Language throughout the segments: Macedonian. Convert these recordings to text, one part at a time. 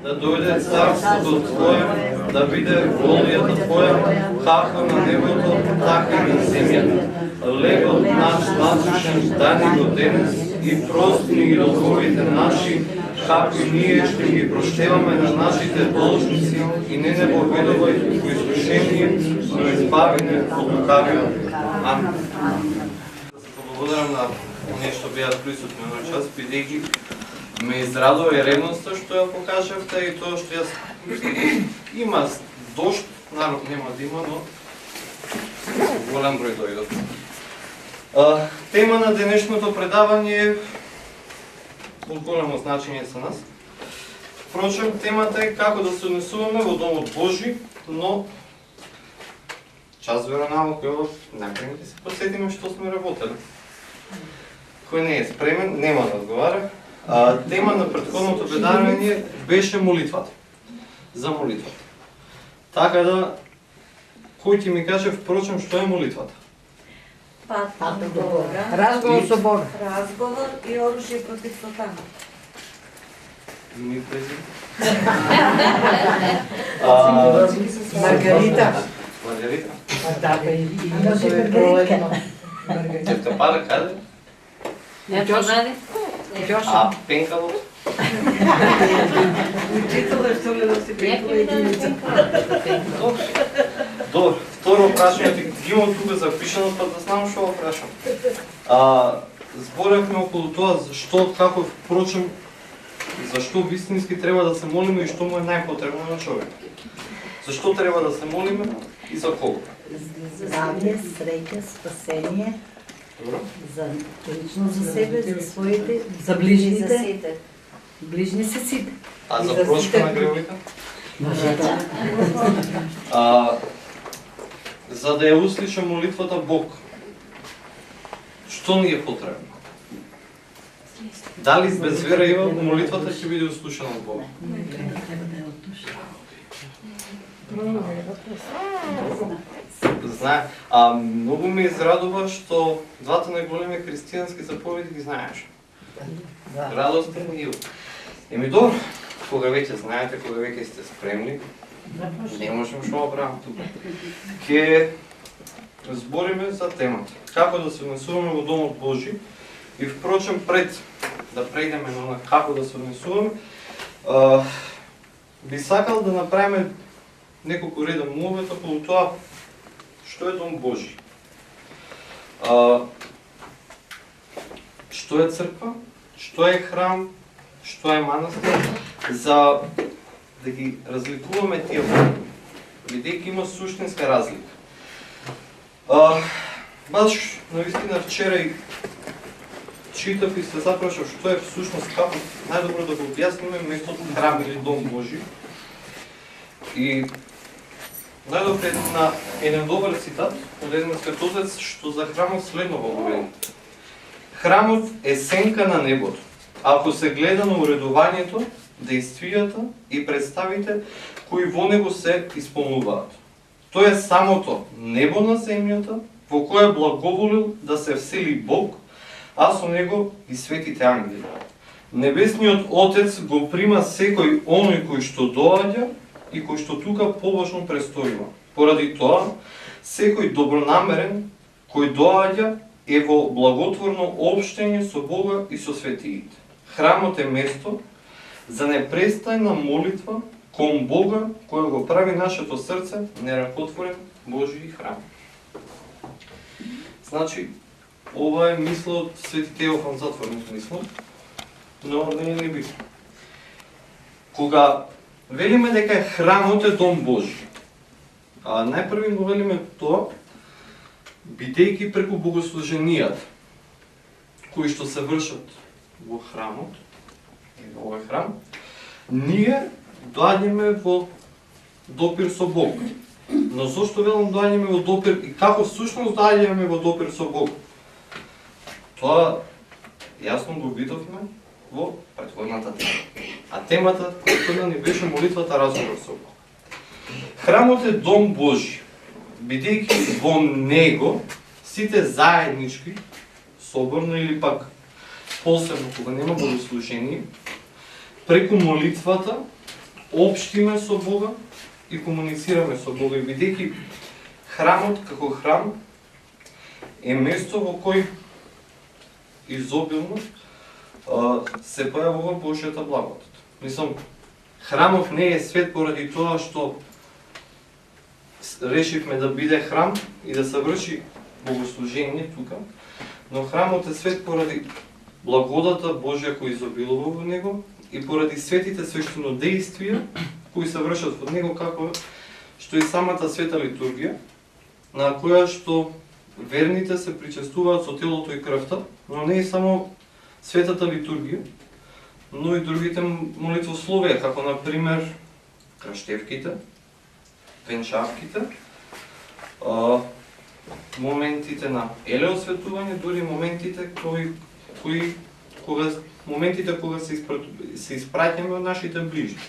да дојде царството Твое, да биде волјата Твоја, како на небото, така и на земјата. Лебот наш насушен дај го денес и прости ни долговите наши, како и ние ще ги проштеваме на нашите должници и не поведувај во искушение, но избави не од лукавиот. Амин. Да се поблагодарам на оние што беа присутни на час, бидејќи ме израдува и ревноста што ја покажавте и тоа што јас има дожд, народ нема да има, но голем број дојдат. Тема на денешното предавање е од големо значење за нас. Впрочем, темата е како да се однесуваме во Домот Божи, но час веројатно кој најпрво ќе се посетиме што сме работели. Кој не е спремен, нема да одговара. Тема на претходното предавање беше молитвата. За молитвата. Така да, кој ќе ми каже впрочем што е молитвата? Пат до Бога. Разговор со Бога. Разговор и оружје против сатана. Ми презим. Маргарита. Маргарита. Да, и Чефтапара каде? Ѓоша. Пенкало? Учителот што гледа си пенкало единица. Добро, второ прашање, ги имам тука запишано, па да знам што го прашам. Зборевме околу тоа зашто, како, впрочем, зашто вистински треба да се молиме и што му е најпотребно на човек. Зашто треба да се молиме и за кого? За здравје, среќа, спасение, Добро? за лично за себе, за своите, За и ближните. за сите. Ближни се сите. А И за за прошка сите. на гревлика? Може да. За да ја услиша молитвата Бог, што ни е потребно? Дали без вера и молитвата ќе биде услушана од Бога? Знае. Многу ме израдува што двата најголеми христијански заповеди ги знаеш. Радостен и јук. Еми добро, кога веќе знаете, кога веќе сте спремни, не можем што да правам тука. Ке збориме за темата. Како да се однесуваме во Домот Божи. И впрочем, пред да прејдеме на како да се однесуваме, би сакал да направиме неколку реда мовет околу тоа што е Дом Божи. Што е црква, што е храм, што е манастир, за да ги разликуваме тие пojmoви, бидејќи има суштинска разлика. Баш навистина вчера и читав и се запрашав што е всушност, како најдобро да го објасниме местото храм или Дом Божи. И најдобро на еден добар цитат од еден светозец што за храмот следно го говори. Храмот е сенка на небото. Ако се гледа на уредувањето, действијата и представите кои во него се исполнуваат. Тоа е самото небо на земјата во кое благоволил да се всели Бог, а со него и светите ангели. Небесниот Отец го прима секој оној кој што доаѓа и кој што тука побожно престојува. Поради тоа, секој добронамерен кој доаѓа е во благотворно општење со Бога и со светиите. Храмот е место за непрестајна молитва кон Бога, кој го прави нашето срце неракотворен Божи храм. Значи, ова е мисла од Свети Теофан, затворен мисла, но не е небитно. Кога велиме дека храмот е Дом Божи, најпрви го велиме тоа, бидејќи преку богослуженијата, кои што се вршат во храмот, во овој храм, ние доаѓаме во допир со Бог. Но зошто велам доаѓаме во допир и како всушност доаѓаме во допир со Бог? Тоа јасно го видовме во претходната тема. А темата која ни беше молитвата разговор со Бог. Храмот е Дом Божи, бидејќи во него сите заеднички, соборно или пак посебно кога нема богослужение, преку молитвата обштиме со Бога и комуницираме со Бога. И бидејќи храмот како храм е место во кој изобилно се појавува Божјата благодат. Мислам, храмот не е свет поради тоа што решивме да биде храм и да се врши богослужение тука, но храмот е свет поради благодата Божја која изобилува во него и поради светите свештенодејствија кои се вршат во него, како што и самата света литургија, на која што верните се причестуваат со телото и крвта, но не е само светата литургија, но и другите молитвословија, како на пример краштевките, венчавките, моментите на елеосветување, дури моментите кога се испраќаме од нашите ближни,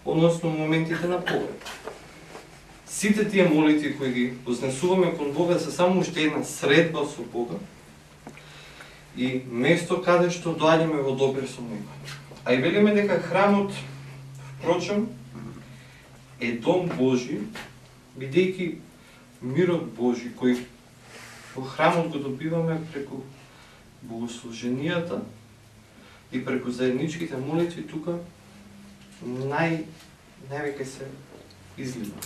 односно моментите на погреб. Сите тие молитви кои ги вознесуваме кон Бога се само уште една средба со Бога и место каде што доаѓаме во допир со Него. А и велиме дека храмот, впрочем, е дом Божи, бидејќи мирот Божи кој во храмот го добиваме преку богослуженијата и преку заедничките молитви тука највеќе се излива.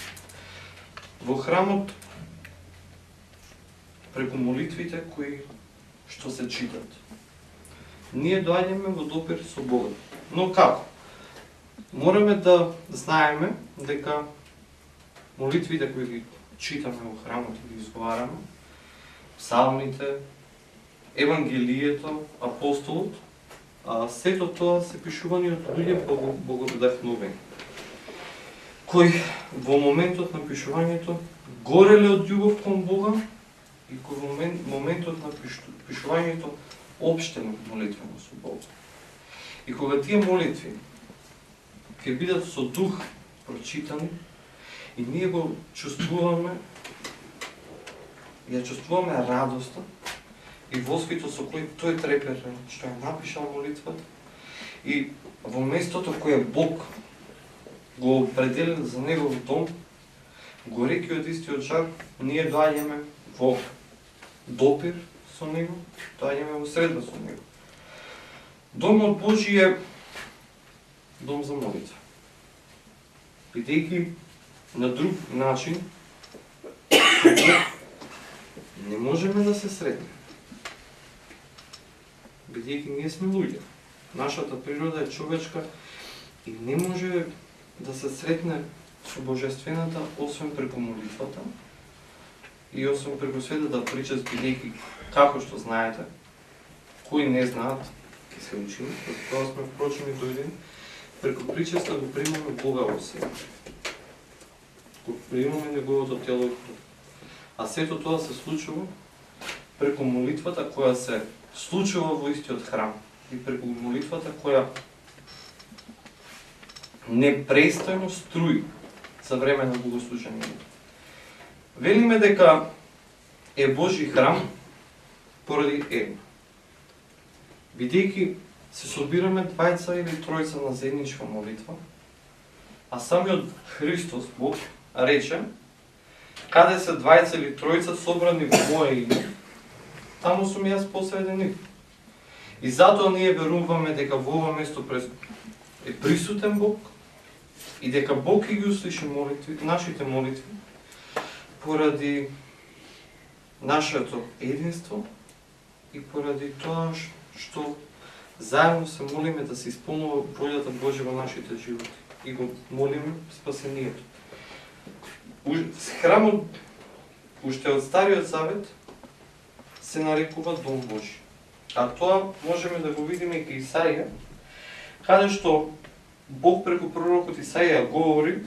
Во храмот преку молитвите кои што се читат, ние доаѓаме во допир со Бога. Но како? Мораме да знаеме дека молитвите кои ги читаме во храмот и ги изговараме, псалмите, Евангелието, апостолот, сето тоа се пишувани од луѓе богодахновени, кои во моментот на пишувањето гореле од љубов кон Бога и кои во моментот на пишувањето општено молитвено со Бога. И кога тие молитви ќе бидат со дух прочитани и ние го чувствуваме, ја чувствуваме радоста и восквито со кој тој трепер што ја напишал молитвата и во местото кое Бог го определил за негов дом, гореки од истиот жар, ние доаѓаме во допир со него, доаѓаме во средба со него. Домот Божи е дом за молитва. Бидејќи на друг начин не можеме да се сретнеме. Бидејќи ние сме луѓе. Нашата природа е човечка и не може да се сретне со Божествената освен преку молитвата и освен преку светата причест, бидејќи, како што знаете, кои не знаат, ќе се учиме, тоа сме впрочем и дојдени, преку причеста го примаме Бога во себе. Го примаме неговото тело и крв. А сето тоа се случува преку молитвата која се случува во истиот храм и преку молитвата која непрестојно струи за време на богослужението. Велиме дека е Божи храм поради едно. Бидејќи се собираме двајца или тројца на заедничка молитва, а самиот Христос, Бог, рече, каде се двајца или тројца собрани во моје име, таму сум јас посреде нив. И затоа ние веруваме дека во ова место е присутен Бог и дека Бог ќе ги услиши молитви, нашите молитви, поради нашето единство и поради тоа што заедно се молиме да се исполнува волјата Божја во нашите животи и го молиме спасението. Храмот уште од Стариот Завет се нарекува Дом Божи. А тоа можеме да го видиме и Исаија, каде што Бог преку пророкот Исаија говори: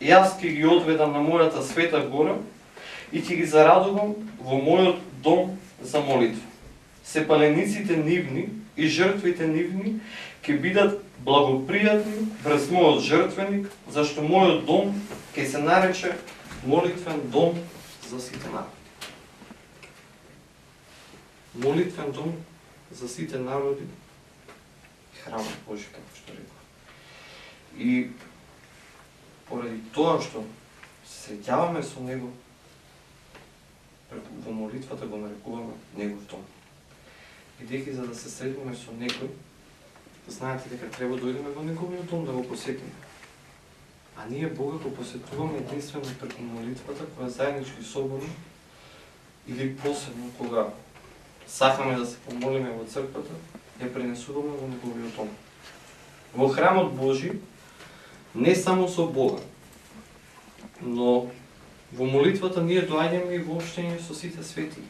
јас ќе ги одведам на мојата света гора и ќе ги зарадувам во мојот дом за молитва. Сепалениците нивни и жртвите нивни ќе бидат благопријатни врз мојот жртвеник, зашто мојот дом ќе се нарече молитвен дом за сите народи. Молитвен дом за сите народи, храмот Божи, како што реков. И поради тоа што се среќаваме со него, во молитвата го нарекуваме негов дом. Бидејќи за да се сретнеме со некој, знаете дека треба да дојдеме во неговиот дом да го посетиме. А ние Бога го посетуваме единствено преку молитвата, која заеднички соборно или посебно кога сакаме да се помолиме во црквата, ја пренесуваме во неговиот дом. Во храмот Божи не само со Бога, но во молитвата ние доаѓаме и во општење со сите свети,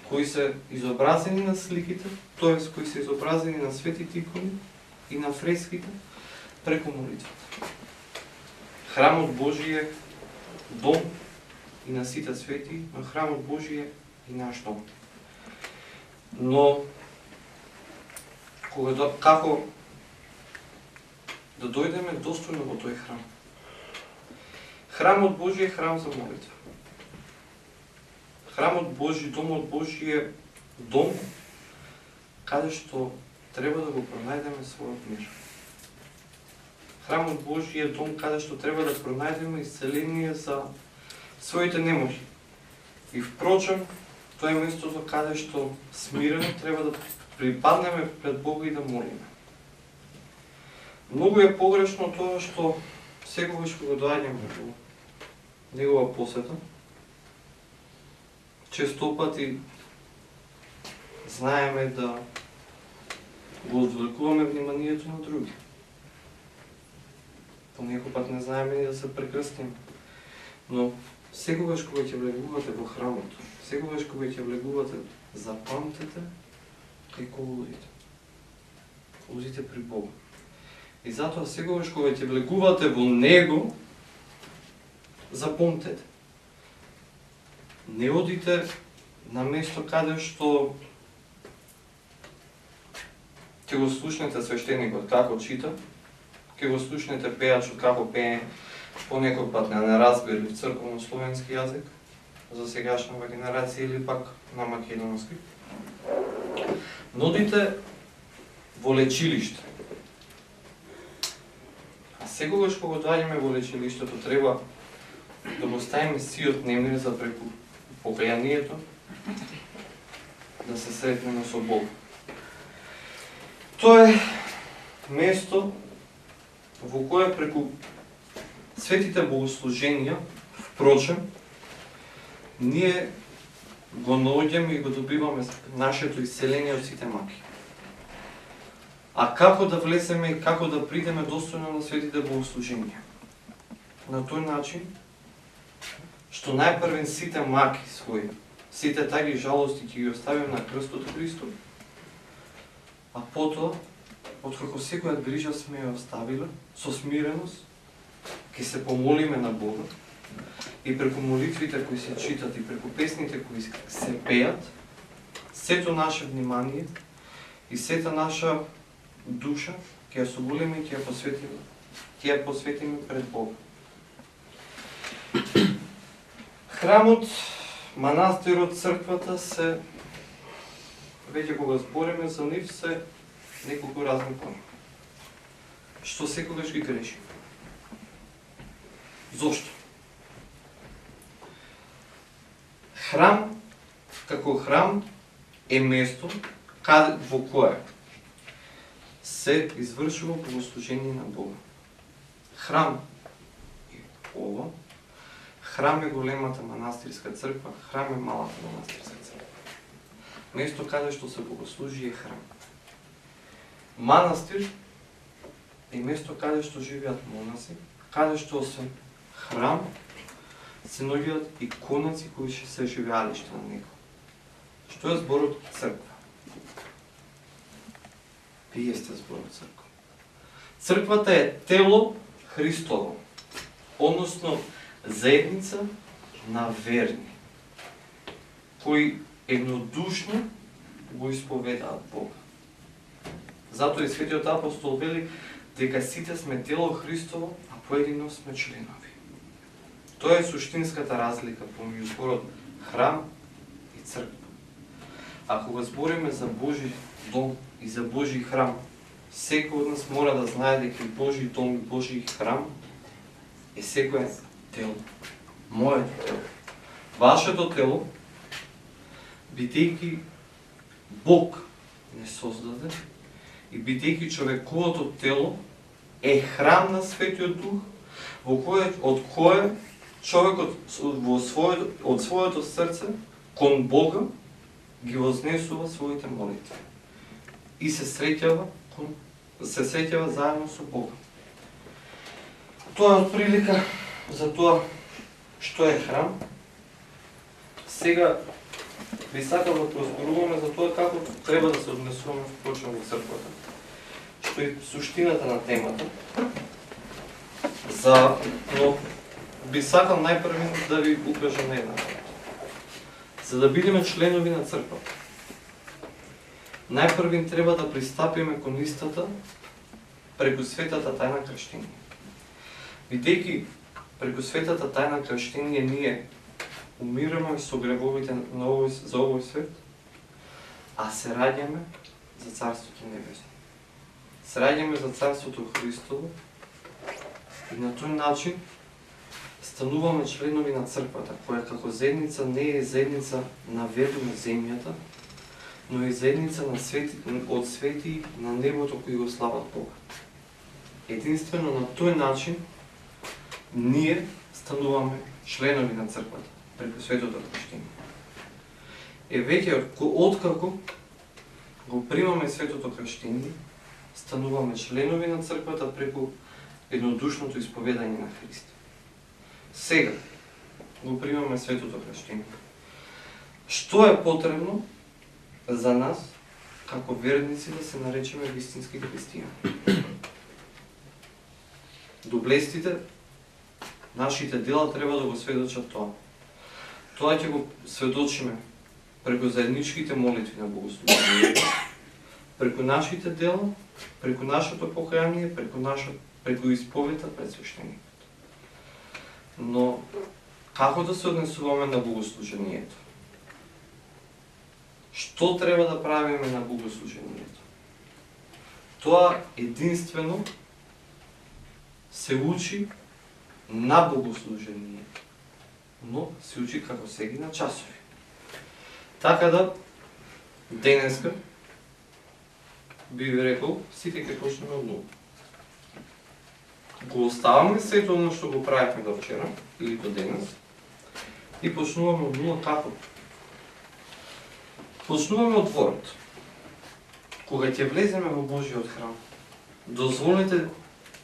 кои се изобразени на сликите, т.е. кои се изобразени на светите икони и на фреските преку молитвата. Храмот Божи е дом и на сите свети, но храмот Божи е и наш дом. Но како да дојдеме достојно во тој храм? Храмот Божи е храм за молитва. Храмот Божи, домот Божи е дом каде што треба да го пронајдеме својот мир. Храмот Божи е дом каде што треба да пронајдеме исцеление за своите немоки. И впрочем, тоа е местото каде што смирено треба да припаднеме пред Бога и да молиме. Многу е погрешно тоа што секогаш кога доаѓаме во негова посета, често пати знаеме да го одвлекуваме вниманието на други. Понекој пат не знаеме ни да се прекрстиме. Но секогаш кога ќе влегувате во храмот, секогаш кога ќе влегувате, запамтете како лудите. Лудите при Бога. И затоа секогаш кога ќе влегувате во Него, запомтете. Не одите на место каде што ќе го слушнете свештеникот како чита, ќе го слушнете пејачот како пее, понекој пат не разбери црковно словенски јазик, за сегашнава генерација или пак на македонски. Но одите во лечилиште. А секогаш кога доаѓаме во лечилиштето, треба да го ставиме сиот дневник за преку покајанието, да се сретнеме со Бог. Тоа е место во кое преку светите богослуженија, впрочем, ние го наоѓаме и го добиваме нашето исцеление од сите маки. А како да влеземе и како да придеме достојно на светите богослуженија? На тој начин, што најпрвен сите маки своји, сите таги жалости ќе ги оставим на крстот Христов, а потоа, откако секоја грижа сме ја оставиле, со смиреност, ќе се помолиме на Бога и преку молитвите кои се читат и преку песните кои се пеат, сето наше внимание и сета наша душа ќе ја соголиме и ќе ја посветиме пред Бога. Храмот, манастирот, црквата се, веќе кога збориме за нив, се неколку разни поими, што секогаш ги грешиме. Зошто? Храм, како храм, е место во кое се извршува богослужение на Бога. Храм е ова, храм е големата манастирска црква, храм е малата манастирска црква. Место каде што се богослужи е храм. Манастир е место каде што живеат монаси, каде што освен храм се наоѓаат иконаци кои се живеалиште на него. Што е зборот црква? Вие сте зборот црква. Црквата е тело Христово, односно заедница на верни, кои еднодушно го исповедаат Бога. Затоа и светиот апостол вели дека сите сме тело Христово, а поедино сме членови. Тоа е суштинската разлика помеѓу зборот храм и црква. А кога збориме за Божи дом и за Божи храм, секој од нас мора да знае дека Божи дом и Божи храм е секое тело. Моето тело. Вашето тело, бидејќи Бог не создаде и бидејќи човековото тело е храм на Светиот Дух, од кое човекот од своето срце кон Бога ги вознесува своите молитви и се среќава заедно со Бога. Тоа е отприлика за тоа што е храм. Сега би сакал да прозборуваме за тоа како треба да се однесуваме вклучно во црквата, што е суштината на темата. Но би сакал најпрви да ви укажам на една работа. За да бидеме членови на црквата, најпрви треба да пристапиме кон истата преку светата тајна крштение. Бидејќи преку светата тајна крштение ние умираме со гревовите за овој свет, а се раѓаме за Царството Небесно. Се раѓаме за Царството Христово и на тој начин стануваме членови на црквата, која како заедница не е заедница на веру на земјата, но е заедница од свети на небото кои го слават Бога. Единствено на тој начин ние стануваме членови на црквата преку светото крштение. Веќе откако го примаме светото крштение, стануваме членови на црквата преку еднодушното исповедање на Христа. Сега го примаме светото крштение. Што е потребно за нас како верници да се наречеме вистински христијани? Доблестите, нашите дела треба да го сведочат тоа. Тоа ќе го сведочиме преку заедничките молитви на богослужението, преку нашите дела, преку нашето покаяние, преку исповета пред свештеникот. Но како да се однесуваме на богослужението? Што треба да правиме на богослужението? Тоа единствено се учи на богослужението, но се учи како сега на часови. Така да, денеска, би ви рекол, сите ќе почнеме од нула. Го оставаме сето оно што го правихме до вчера, или до денес, и почнуваме од нула како? Почнуваме од дворот. Кога ќе влеземе во Божиот храм, дозволете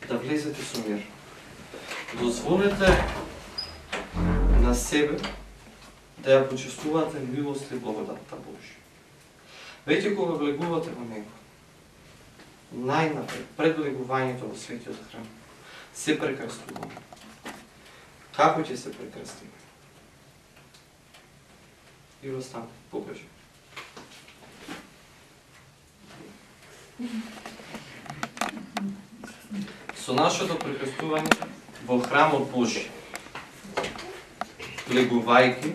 да влезете со мир. Дозволете на себе да ја почувствувате милост и благодатта Божја. Веќе кога влегувате во него, најнапред, пред влегувањето во светиот храм, се прекрстуваме. Како ќе се прекрстиме? И остане, покажи. Со нашето прекрстување во храмот Божи, влегувајќи,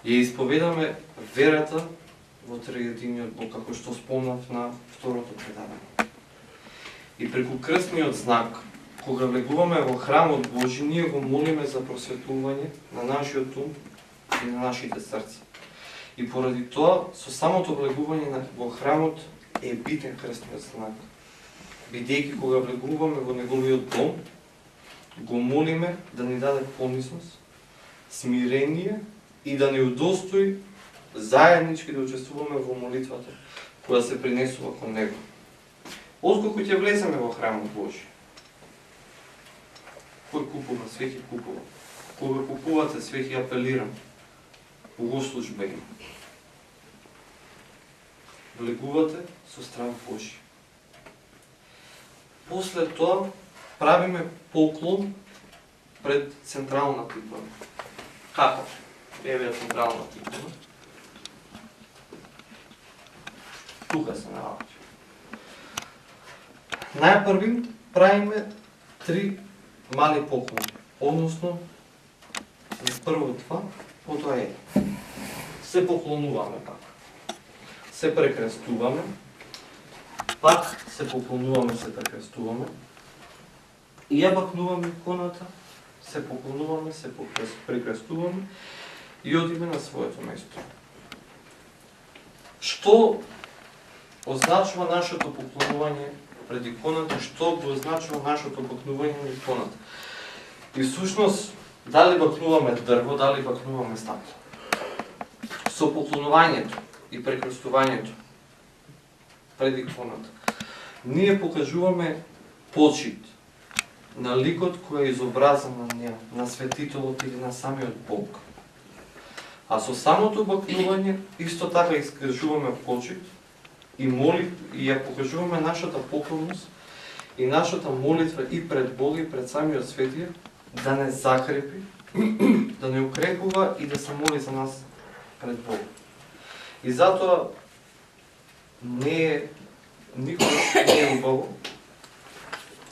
ја исповедаме верата во троединиот Бог, како што спомнав на второто предавање. И преку крстниот знак, кога влегуваме во храмот Божи, ние го молиме за просветлување на нашиот ум и на нашите срца. И поради тоа, со самото влегување во храмот е битен крстниот знак. Бидејќи кога влегуваме во неговиот дом, го молиме да ни даде понизност, смирение и да ни удостои заеднички да учествуваме во молитвата која се принесува кон него. Откако ќе влеземе во храмот Божи, кој купува, свеќе купува. Кога купувате, свеќе апелирам, богослужба има. Влегувате со страх Божи. После тоа правиме поклон пред централната икона. Како? Еве централната икона. Тука се наоѓа. Најпрви правиме 3 мали поклони, односно прво 2, потоа 1. Се поклонуваме така. Се прекрстуваме, пак се поклонуваме, се прекрстуваме и ја бакнуваме иконата се поклонуваме, се прекрестуваме и одиме на своето место. Што означува нашето поклонување пред иконата, што го означува нашето бакнување на иконата? И всушност, дали бакнуваме дрво, дали бакнуваме стакло? Со поклонувањето и прекрестувањето пред иконата, ние покажуваме почит на ликот кој е изобразен на неа, на светителот или на самиот Бог. А со самото бакнување исто така искажуваме почит и ја покажуваме нашата поклонност и нашата молитва и пред Бога и пред самиот светија да не закрепи, да не укрепува и да се моли за нас пред Бога. И затоа никогаш не е убаво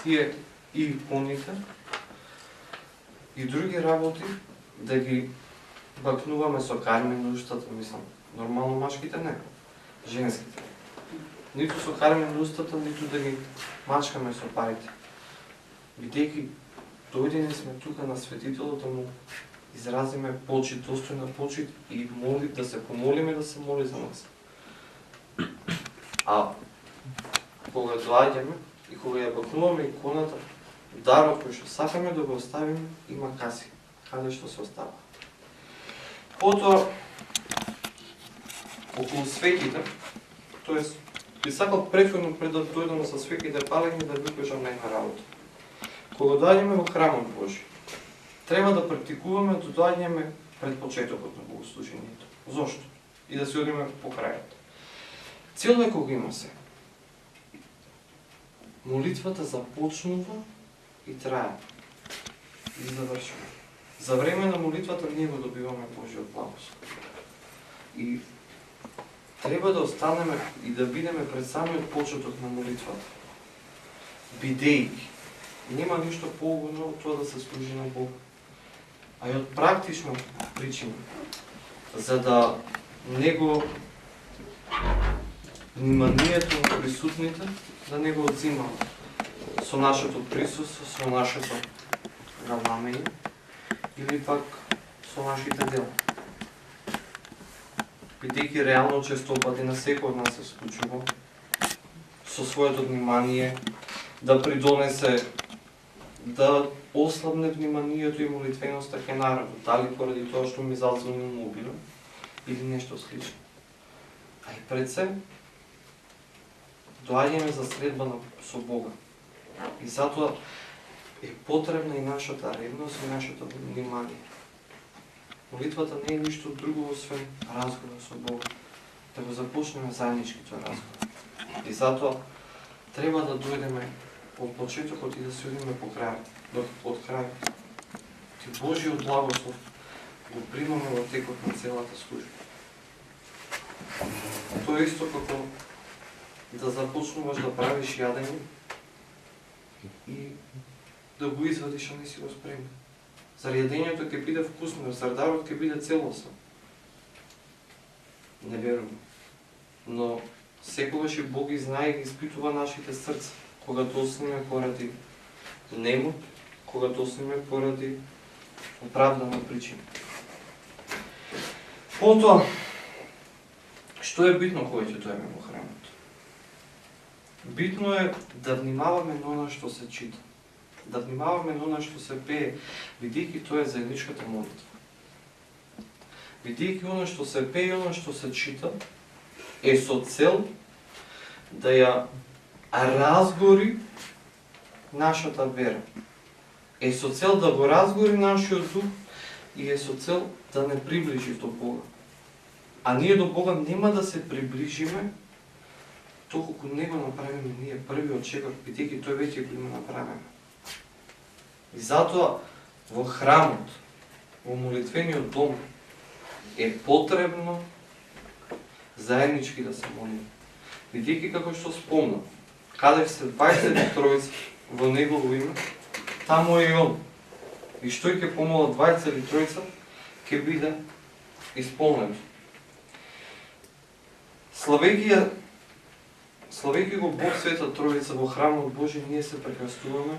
тие и иконите и други работи да ги бакнуваме со кармен устата, мислам. Нормално машките не, женските. Ниту со кармен устата, ниту да ги мачкаме со парите. Бидејќи дојдени сме тука на светителот да му изразиме почит, достојна почит и да се помолиме да се моли за нас. А кога доаѓаме и кога ја бакнуваме иконата, дарот кој што сакаме да го оставиме, има каси, каде што се остава. Потоа, околу свеќите, тоест, би сакал претходно пред да дојдам со свеќите палени да ви кажам една работа. Кога доаѓаме во храмот Божи, треба да практикуваме да доаѓаме пред почетокот на богослужението. Зошто? И да се одиме по крајот. Цел е кога има се. Молитвата започнува и трае. И завршува. За време на молитвата ние го добиваме Божиот благослов. И треба да останеме и да бидеме пред самиот почеток на молитвата. Бидејќи нема ништо поугодно од тоа да се служи на Бога. А и од практична причина, за да него вниманието на присутните да не го одзимаме со нашето присуство, со нашето равнамење или пак со нашите дела. Бидејќи реално често пати на секој од нас се случува со своето внимание да придонесе да ослабне вниманието и молитвеноста кај народот, дали поради тоа што ми зазвони мобилен или нешто слично. А и пред се доаѓаме за средба со Бога. И затоа е потребна и нашата ревност и нашето внимание. Молитвата не е ништо друго освен разговор со Бога. Да го започнеме заеднички тој разговор. И затоа треба да дојдеме од почетокот и да се одиме по крајот, од крајот. Ти Божиот благослов го примаме во текот на целата служба. Тоа е исто како да започнуваш да правиш јадење и да го извадиш, а не си го спремен. Зар јадењето ќе биде вкусно, зар дарот ќе биде целосен? Не верувам. Но секогаш и Бог ги знае и ги испитува нашите срца, кога тоснеме поради немот, кога тоснеме поради оправдана причина. Потоа, што е битно кога ќе дојдеме во храмот? Битно е да внимаваме на она што се чита, да внимаваме на она што се пее, бидејќи тоа е заедничката молитва. Бидејќи она што се пее и она што се чита е со цел да ја разгори нашата вера. Е со цел да го разгори нашиот дух и е со цел да не приближи до Бога. А ние до Бога нема да се приближиме толку не го направиме ние првиот чекор, бидејќи тој веќе го има направено. И затоа во храмот, во молитвениот дом е потребно заеднички да се молиме. Бидејќи како што спомнам, каде се 23 во негово име, таму е и он. И што ќе помола 23 ќе биде исполнето. Славејќи го Бог Света Троица во храмот Божи, ние се прекрстуваме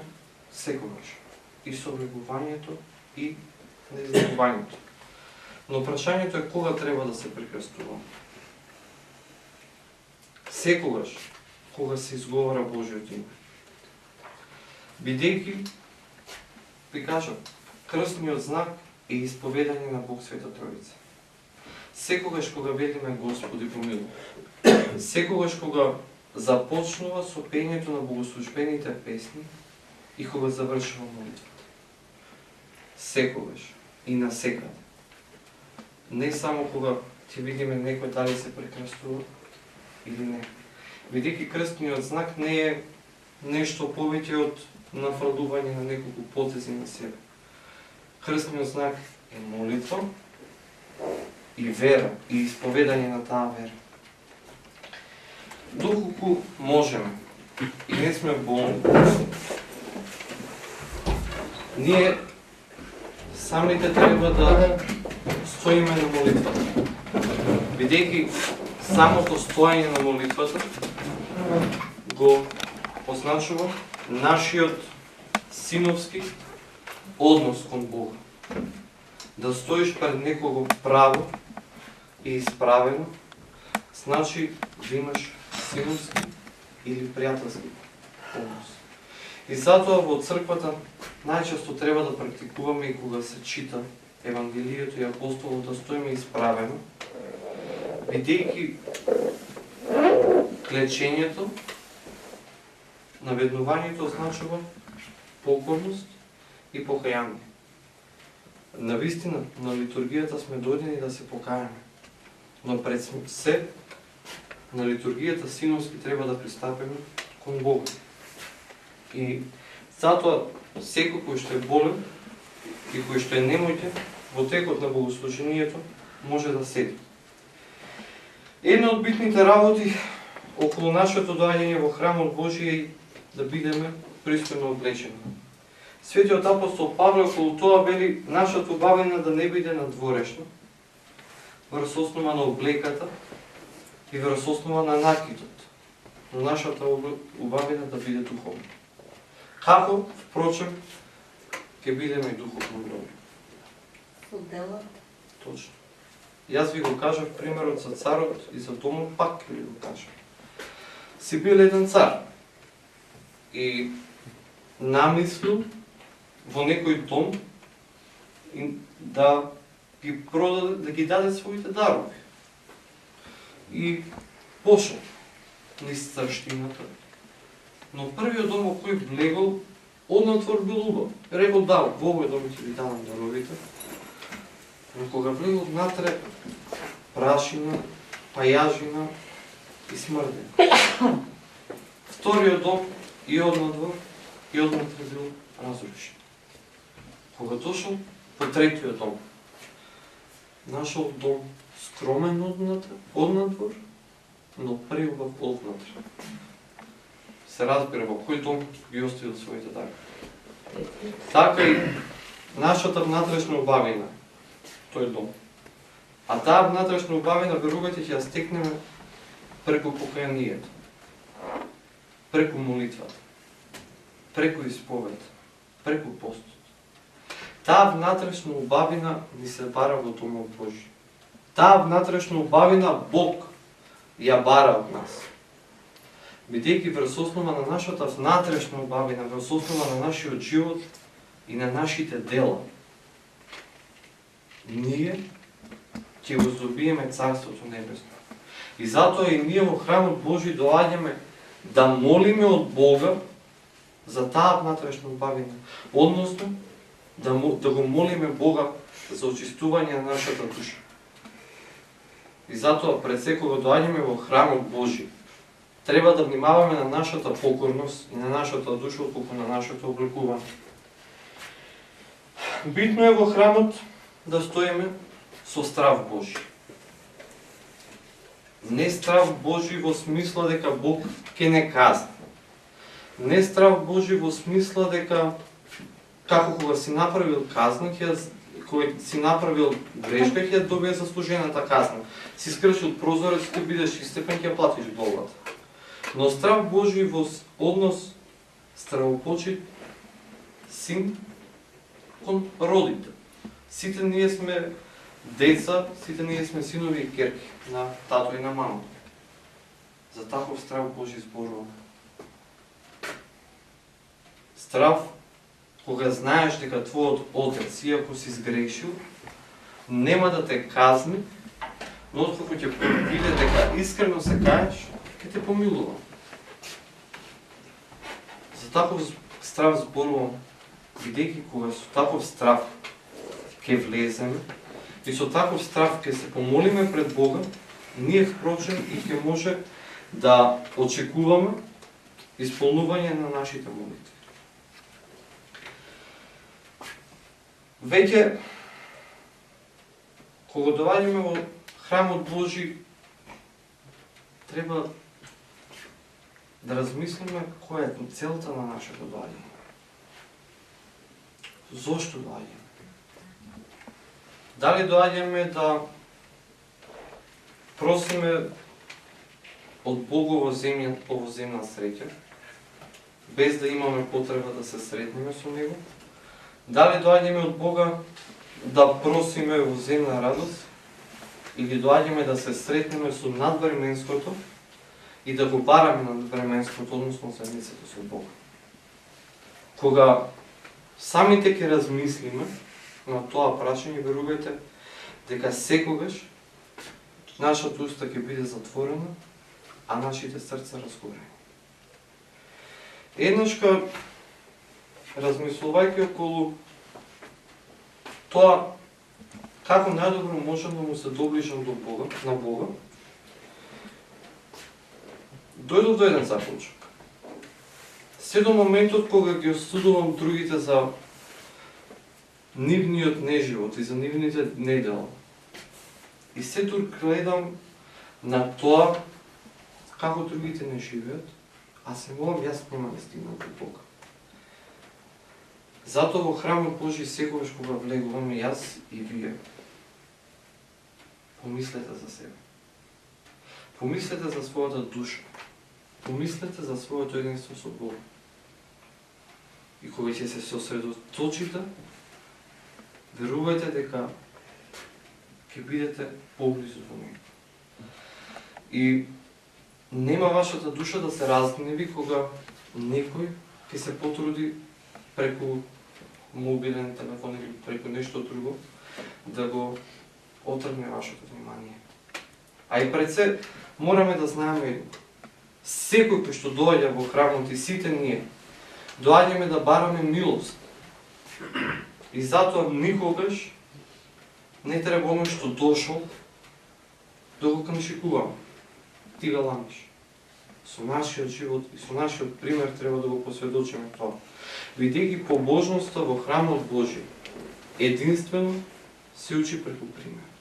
секогаш. и соблюбувањето и неиздавувањето. Но прашањето е кога треба да се прекрстуваме. Секогаш, кога се изговара Божиот име. Бидејќи, ви кажам, крстниот знак е исповедање на Бог Света Троица. Секогаш кога велиме Господи помилуј, секогаш кога започнува со пењето на богослужбените песни и кога завршува молитвата. Секогаш и насекаде. Не само кога ќе видиме некој дали се прекрстува или не. Бидејќи крстниот знак не е нешто повеќе од нафрлување на неколку потези на себе. Крстниот знак е молитва и вера, и исповедање на таа вера. Доколку можеме и не сме болни, ние самите треба да стоиме на молитвата. Бидејќи самото стоење на молитвата го означува нашиот синовски однос кон Бога. Да стоиш пред некого право и исправено, значи да имаш синовски или пријателски однос. И затоа во црквата најчесто треба да практикуваме и кога се чита Евангелието и апостолот да стоиме исправено, бидејќи клечењето, наведнувањето означува покорност и покаяние. Навистина, на литургијата сме дојдени да се покајаме, но пред се на литургијата синовски треба да пристапиме кон Бога. И затоа секој кој што е болен и кој што е немојте во текот на богослужението може да седи. Една од битните работи околу нашето доаѓање во храмот Божи е да бидеме пристојно облечени. Светиот апостол Павле околу тоа вели нашата убавина да не биде надворешна, врз основа на облеката и врз основа на накидот, но нашата убавина да биде духовна. Како, впрочем, ќе бидеме и духовно добри. Со делот. Точно. Јас ви го кажав примерот за царот и за домот, пак ќе ви го кажам. Си бил еден цар и намислил во некој дом да ги продаде, да ги даде своите дарови. И пошел низ царштината. Но првиот дом во кој влегол, однатвор бил убав. Рекол да, во овој дом ќе ви дадам даровите. Но кога влегол внатре, прашина, пајажина и смрде. Вториот дом и однадвор и однатре бил разрушен. Кога дошол по третиот дом, нашол дом скромен однадвор, но преубав однатре. Се разбира во кој дом ги оставил своите дарби. Така и нашата внатрешна убавина, тој дом. А таа внатрешна убавина, верувајте, ќе ја стекнеме преку покајанието, преку молитвата, преку исповед, преку постот. Таа внатрешна убавина ни се бара во Домот Божи. Таа внатрешна убавина Бог ја бара од нас. Бидејќи врз основа на нашата внатрешна убавина, врз основа на нашиот живот и на нашите дела, ние ќе го здобиеме Царството Небесно. И затоа и ние во храмот Божи доаѓаме да молиме од Бога за таа внатрешна убавина. Односно, да го молиме Бога за очистување на нашата душа. И затоа пред секога доаѓаме во храмот Божи, треба да внимаваме на нашата покорност и на нашата душа отколку на нашето облекување. Битно е во храмот да стоиме со страв Божи. Не страв Божи во смисла дека Бог ќе не казни. Не страв Божи во смисла дека како кога си направил казна, кој си направил грешка, ќе добие заслужената казна. Си скршил прозорец, ќе бидеш истепен, ќе платиш глобата. Но страв Божи во однос стравопочит син кон родите. Сите ние сме деца, сите ние сме синови и керки на тато и на мамото. За таков страв Божи зборува. Страв кога знаеш дека твојот отец, иако си сгрешил, нема да те казни, но откако ќе види дека искрено се каеш, ќе те помилува. За таков страв зборувам, бидејќи кога со таков страв ќе влеземе и со таков страв ќе се помолиме пред Бога, ние впрочем и ќе може да очекуваме исполнување на нашите молитви. Веќе, кога доаѓаме во храмот Божи, треба да размислиме која е целта на нашето доаѓање. Зошто доаѓаме? Дали доаѓаме да просиме од Бога овоземна среќа, без да имаме потреба да се сретнеме со Него? Дали доаѓаме од Бога да просиме овоземна радост, или доаѓаме да се сретнеме со надвременското и да го бараме надвременското, односно заедницата со Бога? Кога самите ќе размислиме на тоа прашање, верувајте дека секогаш нашата уста ќе биде затворена, а нашите срца разгорени. Еднашка, размислувајќи околу тоа како најдобро можам да му се доближам до Бога, на Бога, дојдов до еден заклучок. Се до моментот кога ги осудувам другите за нивниот неживот и за нивните недела. И се тур гледам на тоа како другите не живеат, а се молам јас нема да стигнам до Бога. Затоа во храмот Божи секогаш кога влегуваме јас и вие, помислете за себе. Помислете за својата душа. Помислете за своето единство со Бога. И кога ќе се сосредоточите, верувајте дека ќе бидете поблизу до Него. И нема вашата душа да се разгневи кога некој ќе се потруди преку мобилен телефон или преку нешто друго да го отргне вашето внимание. А и пред се мораме да знаеме, секој кој што доаѓа во храмот и сите ние доаѓаме да бараме милост. И затоа никогаш не треба оној што дошол да го камшикуваме. Ти га ламиш. Со нашиот живот и со нашиот пример треба да го посведочиме тоа. Бидејќи побожноста во храмот Божи единствено се учи преку примерот.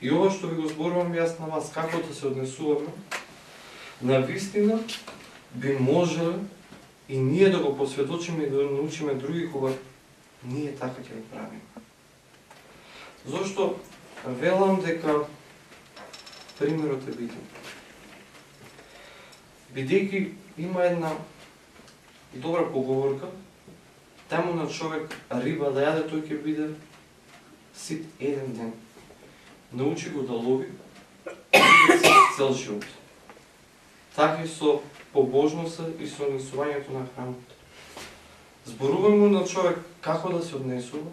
И ова што ви го зборувам јас на вас, како да се однесуваме, на вистина би можеле и ние да го посведочиме и да научиме други кога ние така ќе го правиме. Зошто велам дека примерот е битен. Бидејќи има една добра поговорка, таму на човек риба да јаде, тој ќе биде сит еден ден. Научи го да лови цел живот. Така и со побожноста и со однесувањето на храмот. Зборувај му на човек како да се однесува,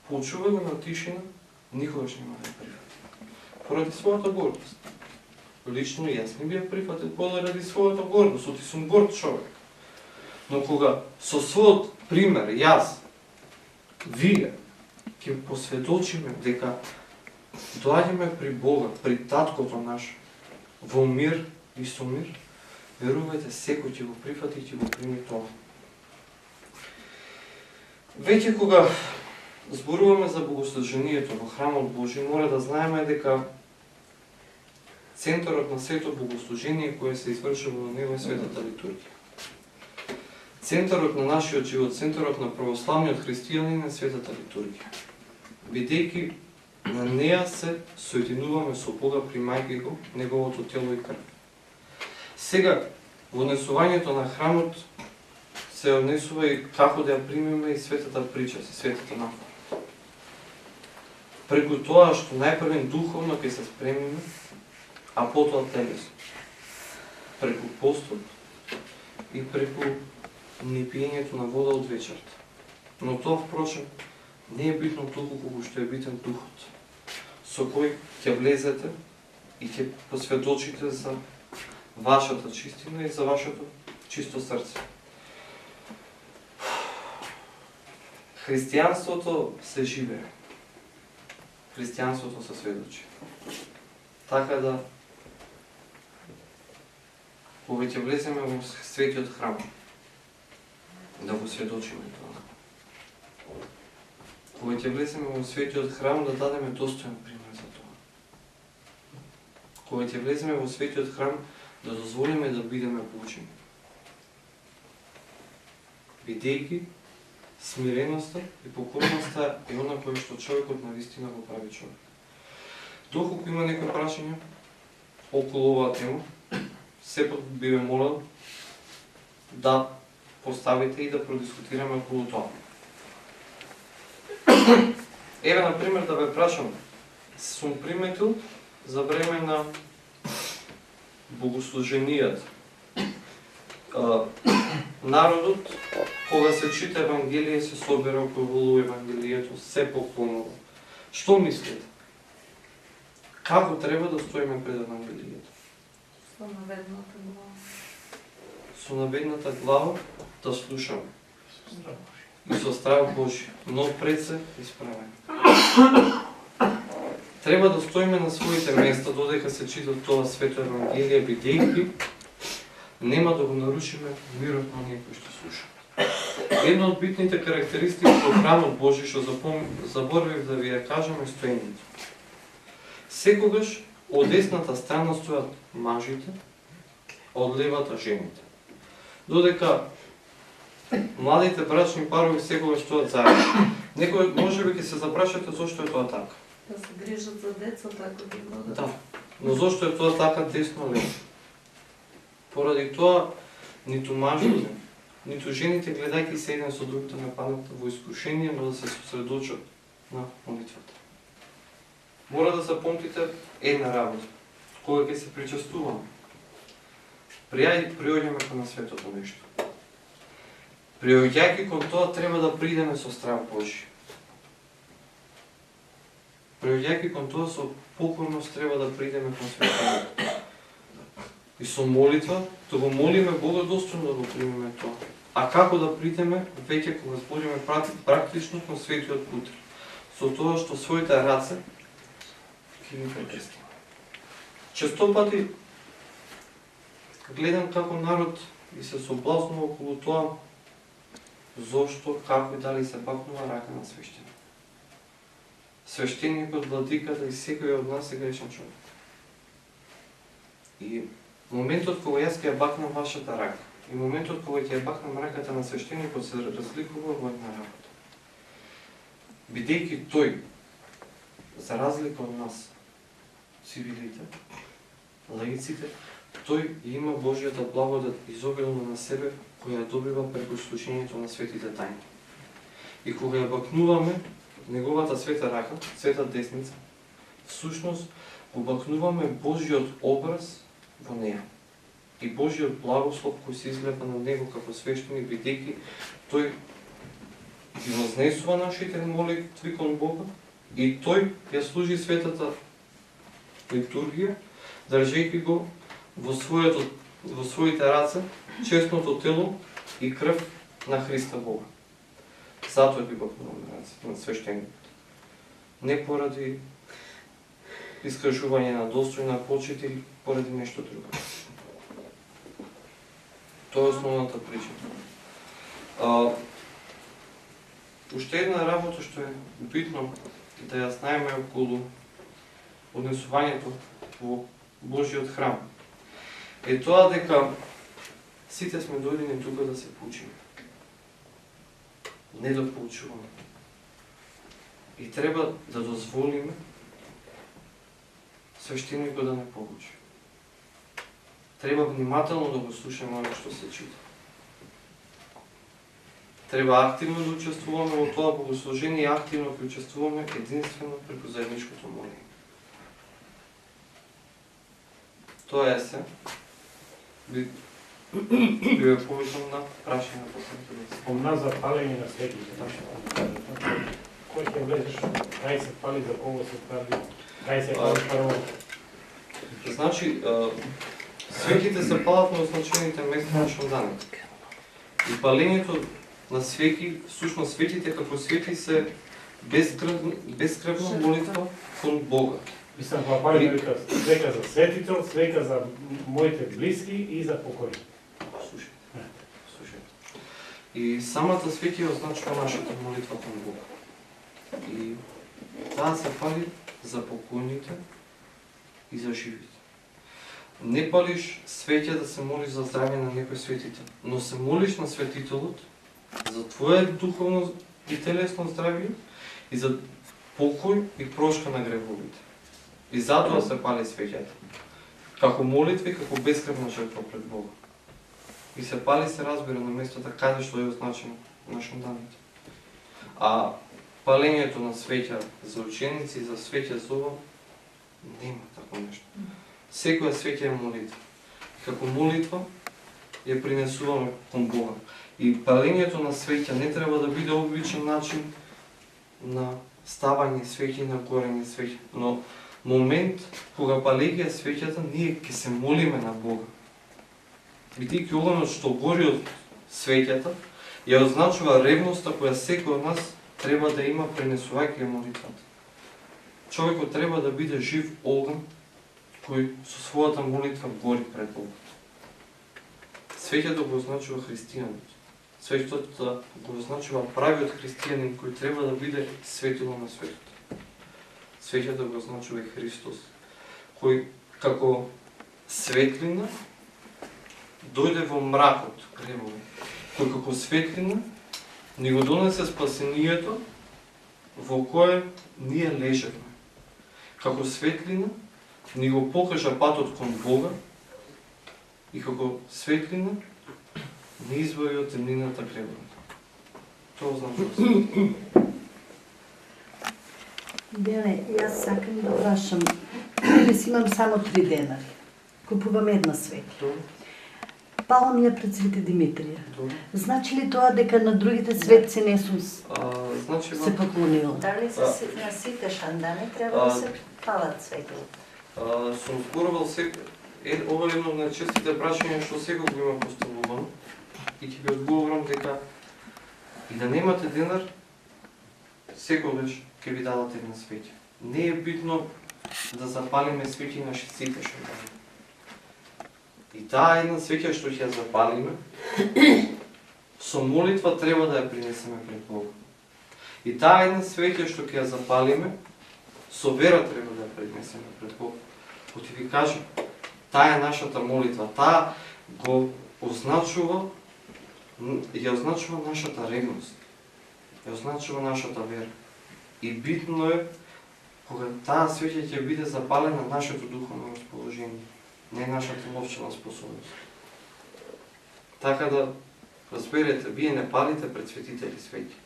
поучувај го на тишина, никогаш нема да ја прифати. Поради својата гордост. Лично јас не би ја прифатил поради својата гордост, оти сум горд човек. Но кога со својот пример, јас, вие, ќе посведочиме дека доаѓаме при Бога, при Таткото наш, во мир и со мир, верувајте, секој ќе го прифати и ќе го прими тоа. Веќе кога зборуваме за богослужението во храмот Божи, мора да знаеме дека центарот на сето богослужение кое се извршува во него е светата литургија. Центарот на нашиот живот, центарот на православниот христијанин е светата литургија. Бидејќи на неа се соединуваме со Бога, примајќи го неговото тело и крв. Сега, во однесувањето на храмот се однесува и како да ја примеме и светата прича, светата нафора. Преку тоа што најпрвен духовно ќе се спремиме, а потоа телесно. Преку постот и преку непиењето на вода од вечерта. Но тоа, впрочем, не е битно толку колку што е битен духот, со кој ќе влезете и ќе посведочите за вашата чистина и за вашето чисто срце. Христијанството се живее. Христијанството се сведочи. Така да, кога ќе влеземе во светиот храм, да го сведочиме тоа. Кога ќе влеземе во светиот храм, да дадеме достоен пример за тоа. Кога ќе влеземе во светиот храм, да дозволиме да бидеме поучени. Бидејќи смиреноста и покорноста е она кој што човекот навистина го прави човек. Доколку има некои прашања околу оваа тема, сепак би ве молел да поставите и да продискутираме околу тоа. Еве, например, да ве прашам, сум приметил за време на богослуженијата, народот, кога се чита Евангелие, се собира околу Евангелието, се поклонува. Што мислите? Како треба да стоиме пред Евангелието? Со наведната глава. Со наведната глава да слушаме. И со страх Божи, но пред се исправени. Треба да стоиме на своите места, додека се чита тоа свето Евангелие, бидејќи нема да го нарушиме мирот на некој што слуша. Една од битните карактеристики во храмот Божи што заборавив да ви ја кажам е стоењето. Секогаш од десната страна стојат мажите, од левата жените. Додека младите брачни парови секогаш стојат заедно. Некој можеби ќе се запрашате зошто е тоа така. Да се грижат за децата, ако ги водат. Да, но зошто е тоа така десно-лево? Поради тоа, ниту мажите, ниту жените, гледајќи се еден со друг, да не паднат во искушение, но да се сосредочат на молитвата. Мора да запомтите една работа, кога ќе се причестуваме. Приоѓаме кон светото нешто. Приоѓајќи кон тоа, треба да придеме со страх Божи. Приоѓајќи кон тоа, со покорност треба да придеме кон светото. И со молитва, да го молиме Бога достојно да го примеме тоа. А како да придеме, веќе кога збориме практично кон светиот пут. Со тоа што своите раце ќе ги прекрестиме. Често пати гледам како народ и се соблазнува околу тоа зошто, како и дали се бакнува рака на свештеник. Свештеникот, владиката и секој од нас е грешен човек. И моментот кога јас ќе ја бакнам вашата рака и моментот кога ќе ја бакнам раката на свештеникот се разликува во една работа. Бидејќи тој, за разлика од нас, цивилите, лаиците, тој има Божјата благодат изобилно на себе, која ја добива преку слушањето на светите тајни. И кога ја бакнуваме неговата света рака, света десница, всушност го бакнуваме Божјиот образ во неја. И Божјиот благослов кој се излепа на него како свештеник, бидејќи тој ги вознесува нашите молитви кон Бога и тој ја служи светата литургија, држејќи го во своите раце честното тело и крв на Христа Бога. Затоа ги бакнуваме рацете на свештеникот. Не поради искажување на достојна почит или поради нешто друго. Тоа е основната причина. Уште една работа што е битно да ја знаеме околу однесувањето во Божиот храм е тоа дека сите сме дојдени тука да се поучиме. Не да поучуваме. И треба да дозволиме свештеникот да не поучи. Треба внимателно да го слушаме оно што се чита. Треба активно да учествуваме во тоа богослужение и активно да учествуваме единствено преку заедничкото молење. Тоа е се. Би ве повикам на прашање на последните. Спомна за палење на светите. Кој ќе влезеш, кај се пали, за кого се пали, кај се пали прво? Значи, свеќите се палат на означените места на Шонданет. И палењето на свеќи, всушност светите како свети се безкрвна молитва кон Бога. Мислам, па пали вика свека за светител, свека за моите блиски и за покој. Слушајте. И самата светија означува нашата молитва кон Бога. И таа се пали за покојните и за живите. Не палиш светја да се молиш за здравје на некој светител, но се молиш на светителот за твое духовно и телесно здравје и за покој и прошка на гревовите. И затоа се пали светјата. Како молитва и како бескрвна жртва пред Бога. И се пали се разбира на местото каде што е означено на Шонданите. А палењето на светја за ученици и за светја за ова нема такво нешто. Секоја светја е молитва. Како молитва ја принесуваме кон Бога. И палењето на светја не треба да биде обичен начин на ставање светја и на горење светја, но момент кога палеѓа светјата ние ќе се молиме на Бога. Бидејќи огнот што гори од светјата ја означува ревноста која секој од нас треба да има пренесувајќи молитвата. Човекот треба да биде жив оган кој со својата молитва гори пред Бога. Светјата го означува христијанот. Светото го означува правиот христијанин кој треба да биде светило на светот. Светјата го означува и Христос, кој како светлина дојде во мракот, гревови, кој како светлина ни го донесе спасението во кое ние лежевме. Како светлина ни го покажа патот кон Бога и како светлина ни избави од темнината гревовите. Тоа означува светлина. Дене, јас сакам да прашам. Денес имам само 3 денари. Купувам една светја. Палам ја пред Свети Димитрија. Значи ли тоа дека на другите светци не сум Значи, се поклонила? Дали на сите шандани треба да се палат светило? сум зборувал ова е едно од најчестите прашања што секој го има поставувано и ќе ви одговорам дека и да немате денар, секогаш ќе ви дадат една светја. Не е битно да запалиме светји на сите шандани. И таа една светја што ќе ја запалиме, со молитва треба да ја принесеме пред Бога. И таа една светја што ќе ја запалиме, со вера треба да ја принесеме пред Бога. Кој ви кажа, таа е нашата молитва, таа го означува, ја означува нашата ревност, ја означува нашата вера. И битно е кога таа светја ќе биде запалена нашето духовно расположение, не нашата новчена способност. Така да разберете, вие не палите пред светители светја.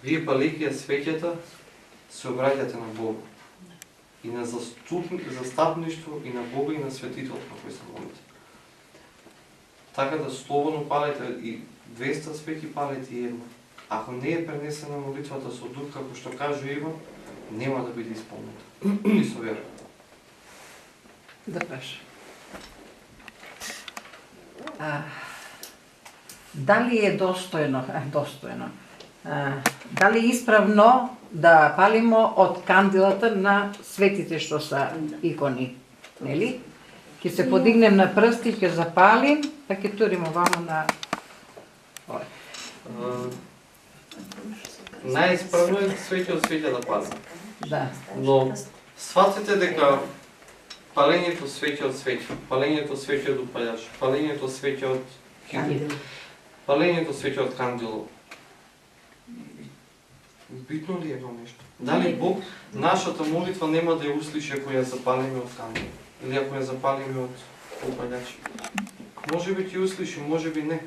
Вие палејќи ја светјата се обраќате на Бога. И на застапништво и на Бога и на светителот на кој се молите. Така да слободно палете и 200 свети палете и една. Ако не е пренесена молитвата со дух, како што кажа Иван, нема да биде исполнета. И со вера. Да прашам. Дали е достојно, дали е исправно да палимо од кандилата на светите што са икони, нели? Ќе се подигнем на прсти, ќе запалим, па ќе турим овамо на Најисправно е светје од светја да палим. Да. Но сватите дека палењето светје од светје, палењето светје од упалјач, палењето светје од хидру, палењето светје од кандило. Битно ли е едно нешто? Дали Бог нашата молитва нема да ја услише ако ја запалиме од кандило? Или ако ја запалиме од упалјач? Може би ќе услиши, може би не.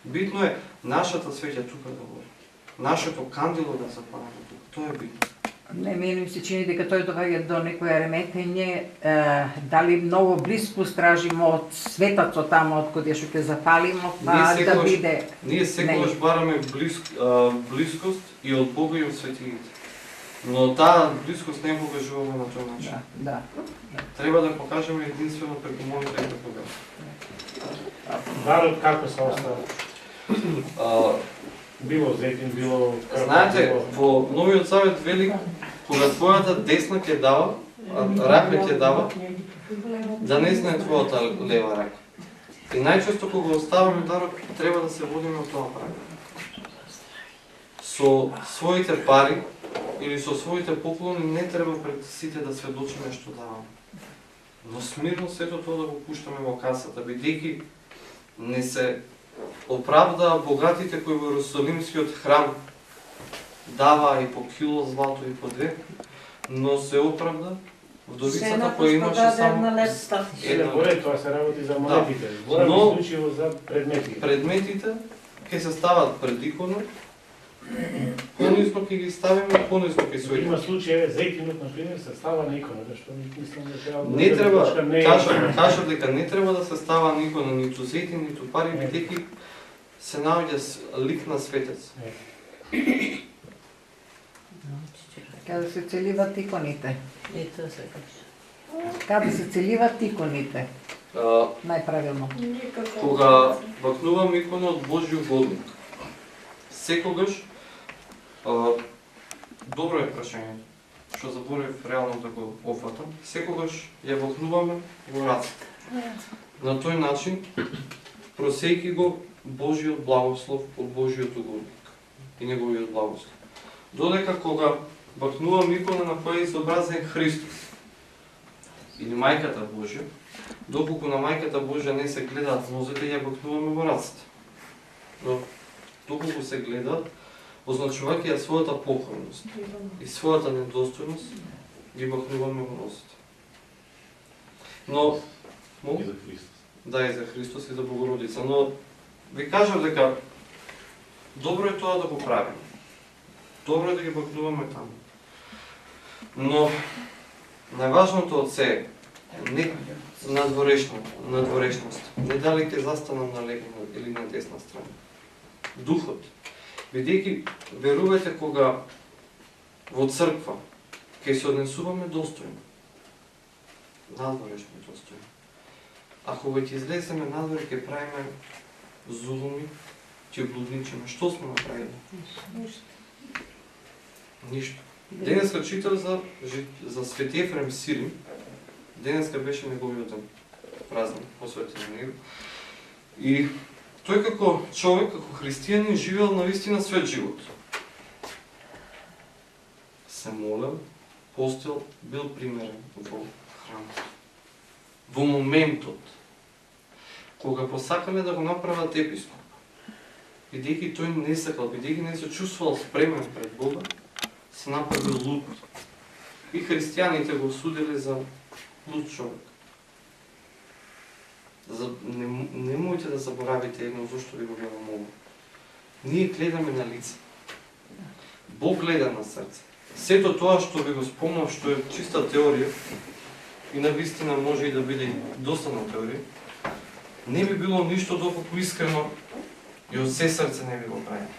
Битно е нашата свеќа тука да гори. Нашето кандило да запалиме тука. Тоа е битно. Не, мене ми се чини дека тој доаѓа до некоја ремекање, дали многу близко стражимо од светацот тамо од каде што ќе запалимо, па да биде. Ние секогаш бараме близкост и од Бога и од светиите. Но таа близкост не го кажуваме на тој начин. Да. Треба да покажеме единствено преку молитва и преку вера. Дарот како се остава? Било зетин, било... Знаете, во Новиот Завет вели, кога твојата десна ќе дава, рака ќе дава, да не знае твојата лева рака. И најчесто кога оставаме дарот, треба да се водиме од тоа право. Со своите пари или со своите поклони не треба пред сите да сведочиме што даваме. Но смирно сето тоа да го пуштаме во касата, бидејќи не се оправдаа богатите кои во Иерусалимскиот храм даваа и по кило злато и по две, но се оправда вдовицата која имаше само Сега горе тоа се работи за монетите. Збораме исклучиво за предметите. Предметите ќе се стават пред икона, понизно ќе ги ставиме, понизно ќе се Има случаи, зејтинот, например, се става на иконата, што мислам да треба... Не треба, кажа дека не треба да се става на икона, ниту зејтин, ниту пари, бидејќи се наоѓа лик на светец. Каде се целиват иконите? Ето се каже. Каде се целиват иконите? Најправилно. Кога бакнувам икона од Божјиот годник, секогаш, добро е прашањето, што заборев реално да го офатам, секогаш ја бакнуваме во раците. На тој начин, просејки го Божјиот благослов од Божјиот угодник и неговиот благослов. Додека кога бакнувам икона на која е изобразен Христос или Мајката Божја, доколку на Мајката Божја не се гледаат нозете, ја бакнуваме во раците. Но доколку се гледаат, означувајќи ја својата покорност и својата недостојност, ги бакнуваме во нозете. Но, И за Христос. да, и за Христос и за Богородица, но ви кажам дека добро е тоа да го правиме. Добро е да ги бакнуваме таму. Но најважното од се е не надворешност. Не дали ќе застанам на левна или на десна страна. Духот. Бидејќи верувајте кога во црква ќе се однесуваме достојно. Надворешно достојно. А кога ќе излеземе надвор ќе правиме зулуми, ќе блудничиме. Што сме направили? Ништо. Денеска читав за Свети Ефрем Сирин. Денеска беше неговиот ден. Празник, посветен на него. И тој како човек, како христијанин, живеел навистина свет живот. Се молел, постел, бил примерен во храмот. Во моментот, кога посакале да го направат епископ, бидејќи тој не сакал, бидејќи не се чувствувал спремен пред Бога, се направил луд. И христијаните го осудиле за луд човек. Не можете да заборавите едно зашто ви го велам ово. Ние гледаме на лице. Бог гледа на срце. Сето тоа што ви го спомнав, што е чиста теорија, и на вистина може и да биде доста на теорија, не би било ништо доколку искрено и од се срце не би го правило.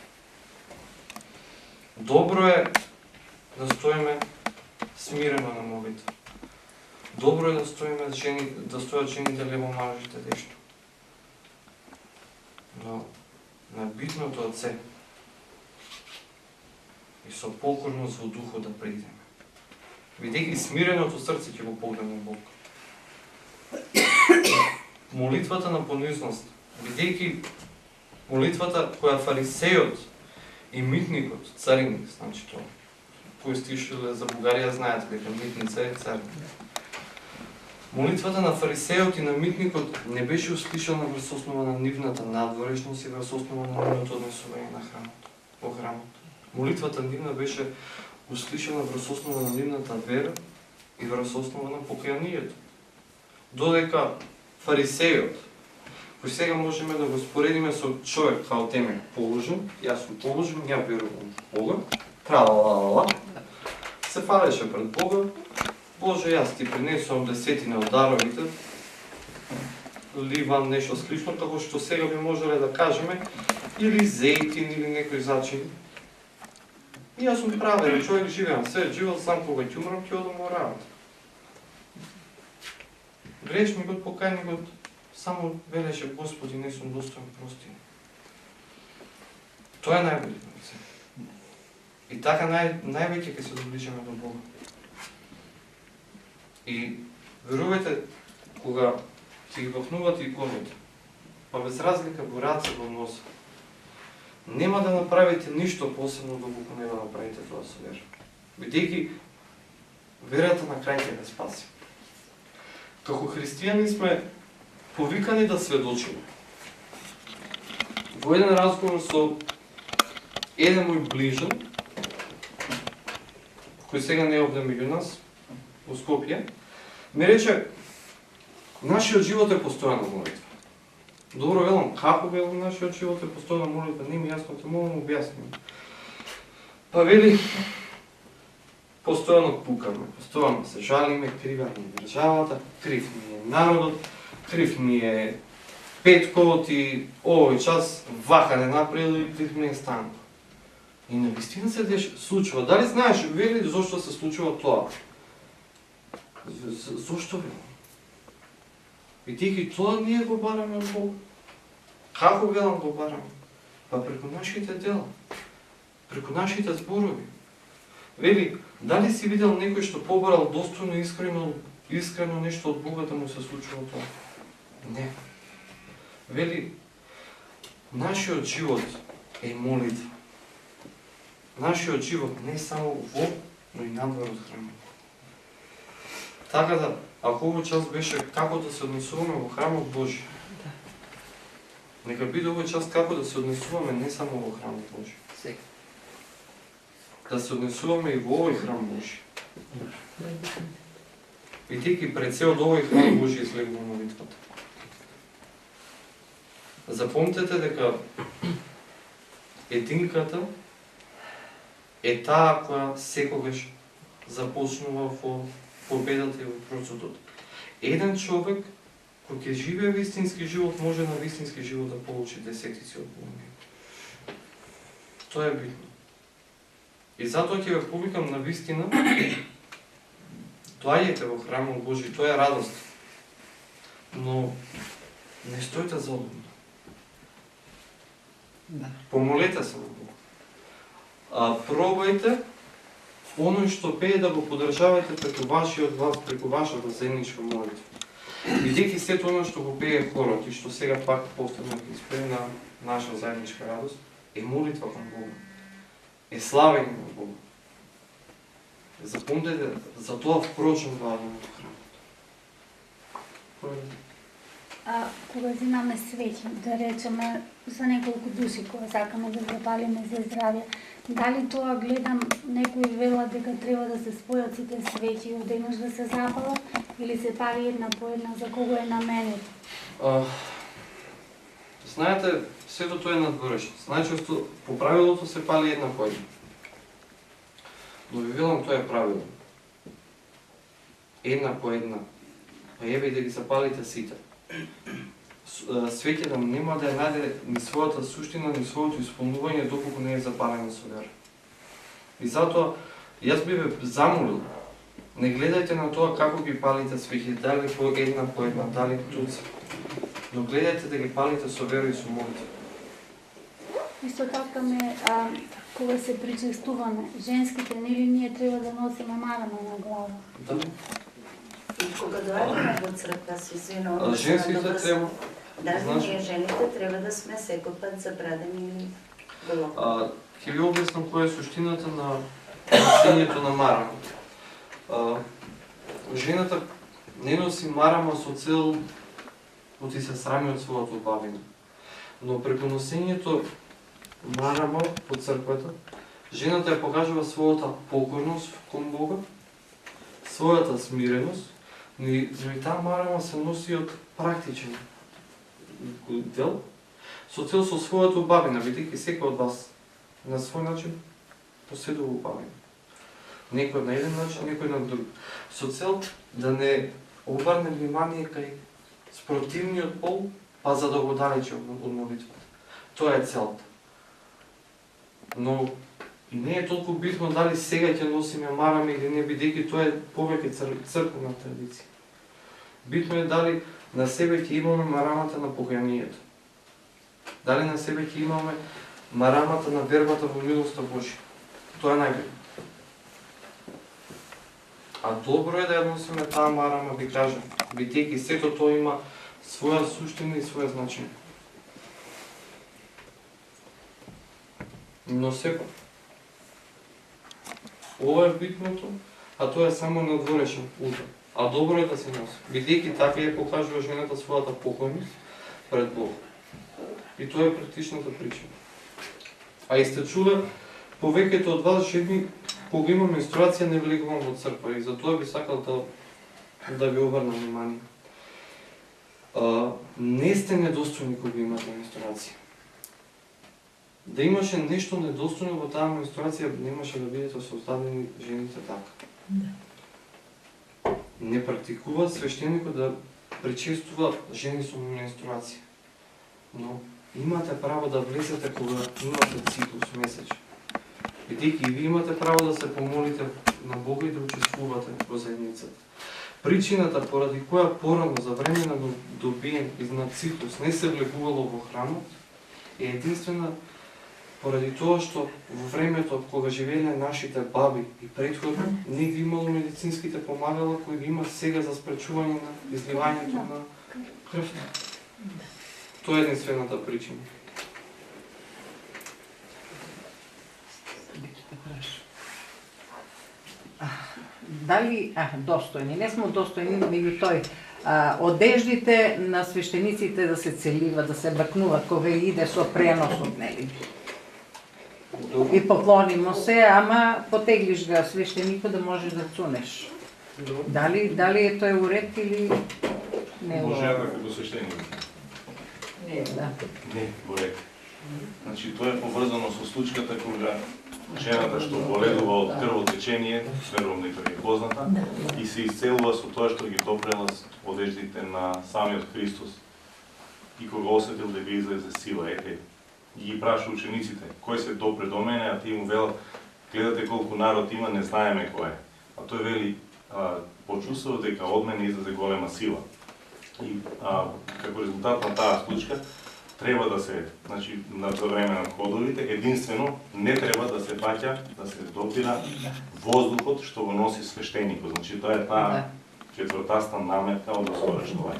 Добро е да стоиме смирено на молитва. Добро е да стоиме жени, да стојат жените лево, мажите дешно. Но на битното од се и со покорност во духот да придеме. Бидејќи смиреното срце ќе го погледне Бог. Молитвата на понизност, бидејќи молитвата која фарисејот и митникот, цариник, значи тоа, кои стишиле за Бугарија знаат дека митница е цариник. Молитвата на фарисејот и на митникот не беше услишана врз основа на нивната надворешност и врз основа на нивното однесување на храмот, во храмот. Молитвата нивна беше услишана врз основа на нивната вера и врз основа на покајанието. Додека фарисејот, кој сега можеме да го споредиме со човек као теме положен, јас сум положен, ја верувам во Бога, тралалала, се фалеше пред Бога, Боже, јас ти принесувам десетина од даровите, ливам нешто слично, како што сега би можеле да кажеме, или зејтин, или некој зачини. И јас сум правен човек, живеам се, живел сам кога ќе умрам, ќе одам во работа. Грешникот, покајникот, само велеше Господи, не сум достоен, прости. Тоа е најбитно. И така највеќе ќе се доближиме до Бога. И верувајте, кога ќе ги бахнувате иконите, па без разлика во раце, во носа, нема да направите ништо посебно доколку не да направите тоа со вера. Бидејќи верата на крај ќе ве спаси. Како христијани сме повикани да сведочиме. Во еден разговор со еден мој ближен, кој сега не е овде меѓу нас, во Скопје, ми рече, нашиот живот е постојана молитва. Добро, велам, како велам нашиот живот е постојана молитва? Не ми јасно те молам, објасним. Па вели, постојано пукаме, постојано се жалиме, крива ни е државата, крив ни е народот, крив ни е петковот и овој час вака не направили и крив ни е станко. И навистина се случува. Дали знаеш, вели, зошто се случува тоа? Зошто вели? Бидејќи тоа ние го бараме од Бога. Како велам го бараме? Па преку нашите дела, преку нашите зборови. Вели, дали си видел некој што побарал достојно искрено нешто од Бога да му се случува тоа? Не. Вели, нашиот живот е молитва. Нашиот живот не само во, но и надвор од храмот. Така да, ако овој час беше како да се однесуваме во храмот Божи, нека биде овој час како да се однесуваме не само во храмот Божи. Да се однесуваме и во овој храм Божи. Бидејќи пред се од овој храм Божи излегува молитвата. Запомнете дека единката е таа која секогаш започнува во победата и во процесот. Еден човек кој ќе живее вистински живот може на вистински живот да получи десетици од Бога. Тоа е битно. И затоа ќе ве повикам на вистина, доаѓајте во храмот Божи, тоа е радост. Но не стоите задумно. Помолете се во Бога. Пробајте оној што пее да го подржавате преку вашиот глас, преку вашата заедничка молитва. Бидејќи сето оно што го пее хорот и што сега пак повторно ќе испее на наша заедничка радост, е молитва кон Бога. Е славење на Бога. Запомнете, за тоа впрочем владам од храмот. Кога земаме свеќи, да речеме за неколку души кога сакаме да запалиме за здравје, дали тоа гледам некои вела дека треба да се спојат сите свеќи одеднаш да се запалат или се пали една по една, за кого е наменето? Знаете, сето тоа е надворешно. Најчесто по правилото се пали една по една. Но ви велам, тоа е правило. Една по една. Па еве и да ги запалите сите. Свеќата нема да ја најде ни својата суштина, ни своето исполнување доколку не е запалена со вера. И затоа јас би ве замолил, не гледајте на тоа како ги палите свеќи, дали по една, дали туци. Но гледајте да ги палите со вера и со молитва. Исто така кога се причестуваме, женските нели ние треба да носиме марама на глава. Да. И кога доаѓаме во црква, се извинувам. Женските треба. Да, ние жените треба да сме секој пат забрадени или било. Ќе ви објаснам која е суштината на носењето на марама. Жената не носи марама со цел да ти се срами од својата убавина. Но преку носењето марама по црквата, жената ја покажува својата покорност кон Бога, својата смиреност, но и таа марама се носи од практичен дел, со цел со својата убавина, бидејќи секој од вас на свој начин поседува убавина. Некој на еден начин, некој на друг. Со цел да не обрне внимание кај спротивниот пол, па за да го далече од молитвата. Тоа е целта. Но и не е толку битно дали сега ќе носиме марами или не, бидејќи тоа е повеќе црквена традиција. Битно е дали на себе ќе имаме марамата на покајанието. Дали на себе ќе имаме марамата на вербата во милоста Божја. Тоа е најбитно. А добро е да ја носиме таа марама, ви кажам, бидејќи сето тоа има своја суштина и своја значење. Но сепак, ова е битното, а тоа е само надворешен удар. А добро е да се носи, бидејќи така ја покажува жената својата покорност пред Бог. И тоа е практичната причина. А и сте чуле, повеќето од вас жени, кога има менструација, не влегувам во црква и затоа би сакал да ви обрнам внимание. Не сте недостојни кога имате менструација. Да имаше нешто недостојно во таа менструација, немаше да бидете создадени жените така. Не практикува свештеникот да причестува жени со менструација. Но имате право да влезете кога имате циклус месечен. Бидејќи и ви имате право да се помолите на Бога и да учествувате во заедницата. Причината поради која порано за време на добиен на циклус не се влегувало во храмот е единствена поради тоа што во времето кога живееле нашите баби и претходно не ги имало медицинските помагала кои ги има сега за спречување на изливањето на крвта. Тоа е единствената причина. Дали, достојни, не сме достојни, меѓу тој, одеждите на свештениците да се целиват, да се бакнуват кога иде со преносот, нели? И поклонимо се, ама потеглиш ga свештеникот да можеш да цунеш. Дали е тој уред или не е Може уред? јака како свештеник. Не, да. Не, уред. Значи тоа е поврзано со случката кога жената што боледува од крвотечение, верувам дека ви е позната, и се исцелува со тоа што ги допрела одеждите на самиот Христос. И кога осетил дека излезе сила, ете, ги праша учениците, кој се допре до мене, а тие му велат, гледате колку народ има, не знаеме кој е. А тој вели, почувствува дека од мене излезе голема сила. И како резултат на таа случка, треба да се, значи, за време на ходовите, единствено не треба да се паќа, да се допира воздухот што го носи свештеникот. Значи, тоа е таа четвртаста наметка од освобождување.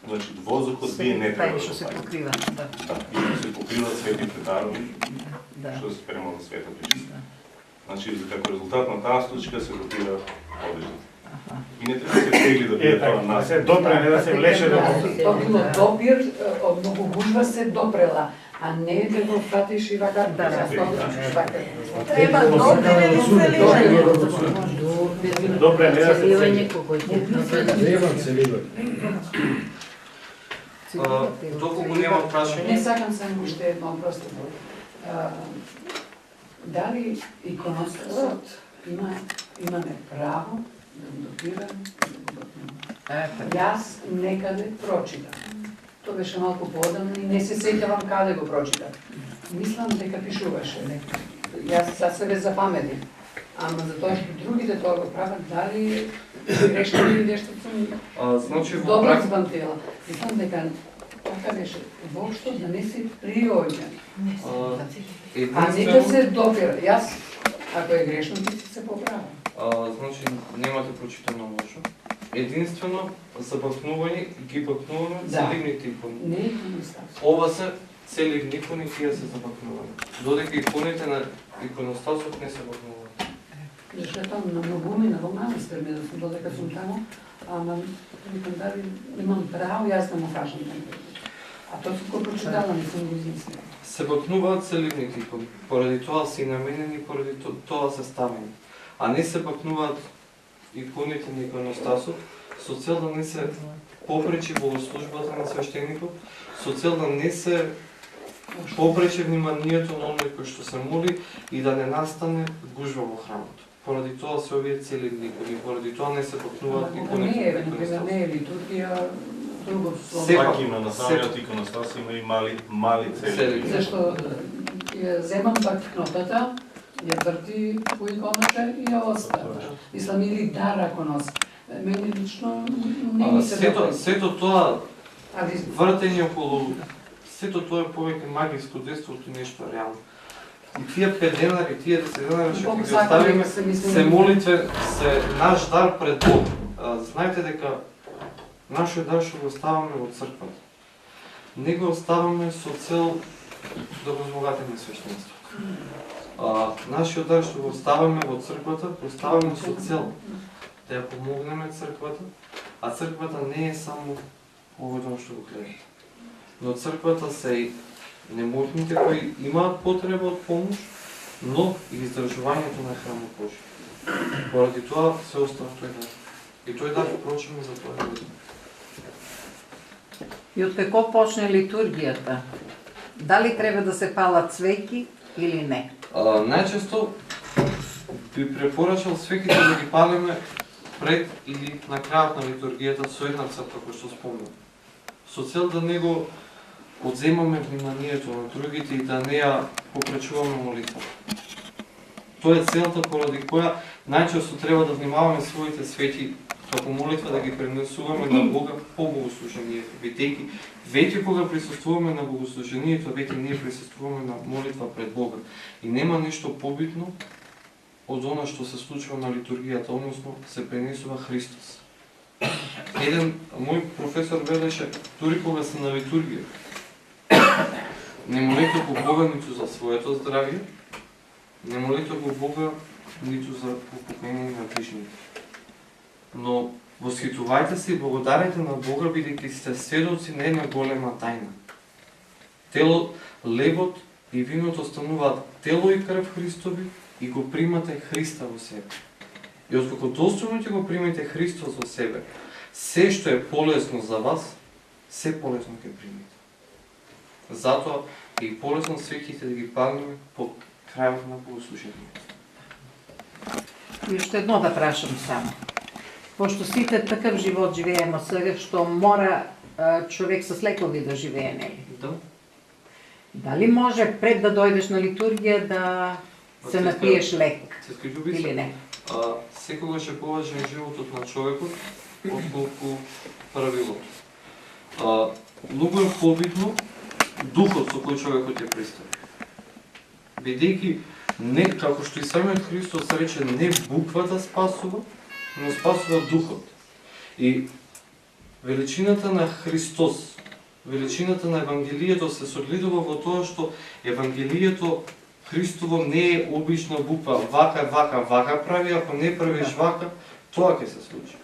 Значи, воздухот вие не треба да Што се го паќа. покрива, да. И што се покриват светите дарови, Да. што се спрема за света причина. Значи, како резултат на таа случка се допира одеждите. И не треба да се тегли да биде тоа Да нас. се допре, не да се влече до... Тоа било допир, многу гужва се допрела, а не да го фатиш и вака, Треба допир или целивање? Допре, не да се цели. Доколку нема Не прашање, сакам само уште едно, простите. Дали иконостасот имаме право да го допираме, да го допираме? Јас некаде прочитам. Тоа беше малку поодамна и не се сеќавам каде го прочитам. Мислам дека пишуваше. Јас за себе запаметив. Ама за тоа што другите тоа го прават, дали грешно или нешто сум значи во добро практика збантела. Мислам дека така беше. Воопшто да не се приоѓа. А не да се допира. Јас, ако е грешно, ти се поправам. значи немате прочитано лошо. Единствено забакнување ги бакнуваме целивните икони. Не е иконостас. Ова се целивни икони кои се забакнуваме. Додека иконите на иконостасот не се бакнуваат. Зашто на многумина во манастир ми да сум додека сум таму, ама викам дали имам право јас да му кажам. А тоа сум го прочитала, не сум го измислила. Се бакнуваат целивните икони. Поради тоа се и наменени, поради тоа се ставени. А не се бакнуваат иконите на иконостасот со цел да не се попречи богослужбата на свештеникот, со цел да не се попречи вниманието на оној кој што се моли и да не настане гужва во храмот. Поради тоа се овие цели икони, поради тоа не се потнуваат икони. Не е, например, не е литургија, друго слово. Сепак, Пак има на самиот иконостас има и мали цели. Зашто ја земам банкнотата, ја врти по иконата и ја оставя. Мислам, или дар ако носи. Мене лично не ми се допаѓа. Сето тоа Али вртење околу сето тоа е повеќе магиско дејство од нешто реално. И тие 5 денари, тие 10 денари што ги оставиме се молитве, се наш дар пред Бог. Знаете дека нашиот дар што го оставаме во црквата, не го оставаме со цел да го збогатиме свештенството. Нашиот дар што го оставаме во црквата, го оставаме со цел да ја помогнеме црквата, а црквата не е само овој дом што го гледате. Но црквата се и неможните кои имаат потреба од помош, но и издржувањето на храмот Божи. Поради тоа се остава тој дар. И тој дар прочиме за тоа година. И од како почне литургијата? Дали треба да се палат свеќи или не? Најчесто би препорачал свеќите да ги палиме пред или на крајот на литургијата со една црква кој што спомнам. Со цел да не го одземаме вниманието на другите и да не ја попречуваме молитва. Тоа е целта поради која најчесто треба да внимаваме своите свети како молитва да ги пренесуваме на Бога по богослужението, бидејќи веќе кога присуствуваме на богослужението, веќе ние присуствуваме на молитва пред Бога. И нема нешто побитно од она што се случува на литургијата, односно се пренесува Христос. Еден мој професор велеше, дури кога се на литургија, не молете го Бога ниту за своето здравје, не молете го Бога ниту за упокоение на ближните. Но восхитувајте се и благодарете на Бога, бидејќи сте сведоци на една голема тајна. Тело, лебот и виното стануваат тело и крв Христови и го примате Христа во себе. И откако достојно ќе го примете Христос во себе, се што е полезно за вас, се полезно ќе примете. Затоа е и полезно свеќите да ги палиме по крајот на богослужението. И уште едно да прашам само. Пошто сите такав живот живееме сега, што мора човек со лекови да живее, нели? Да. Дали може пред да дојдеш на литургија да се напиеш лек или не? Секогаш е поважен животот на човекот отколку правилото. Многу е побитно духот со кој човекот ја пристапи. Бидејќи не, како што и самиот Христос рече, не буквата спасува, но спасува духот. И величината на Христос, величината на Евангелието се согледува во тоа што Евангелието Христово не е обична буква, вака прави, ако не правиш вака, тоа ќе се случи.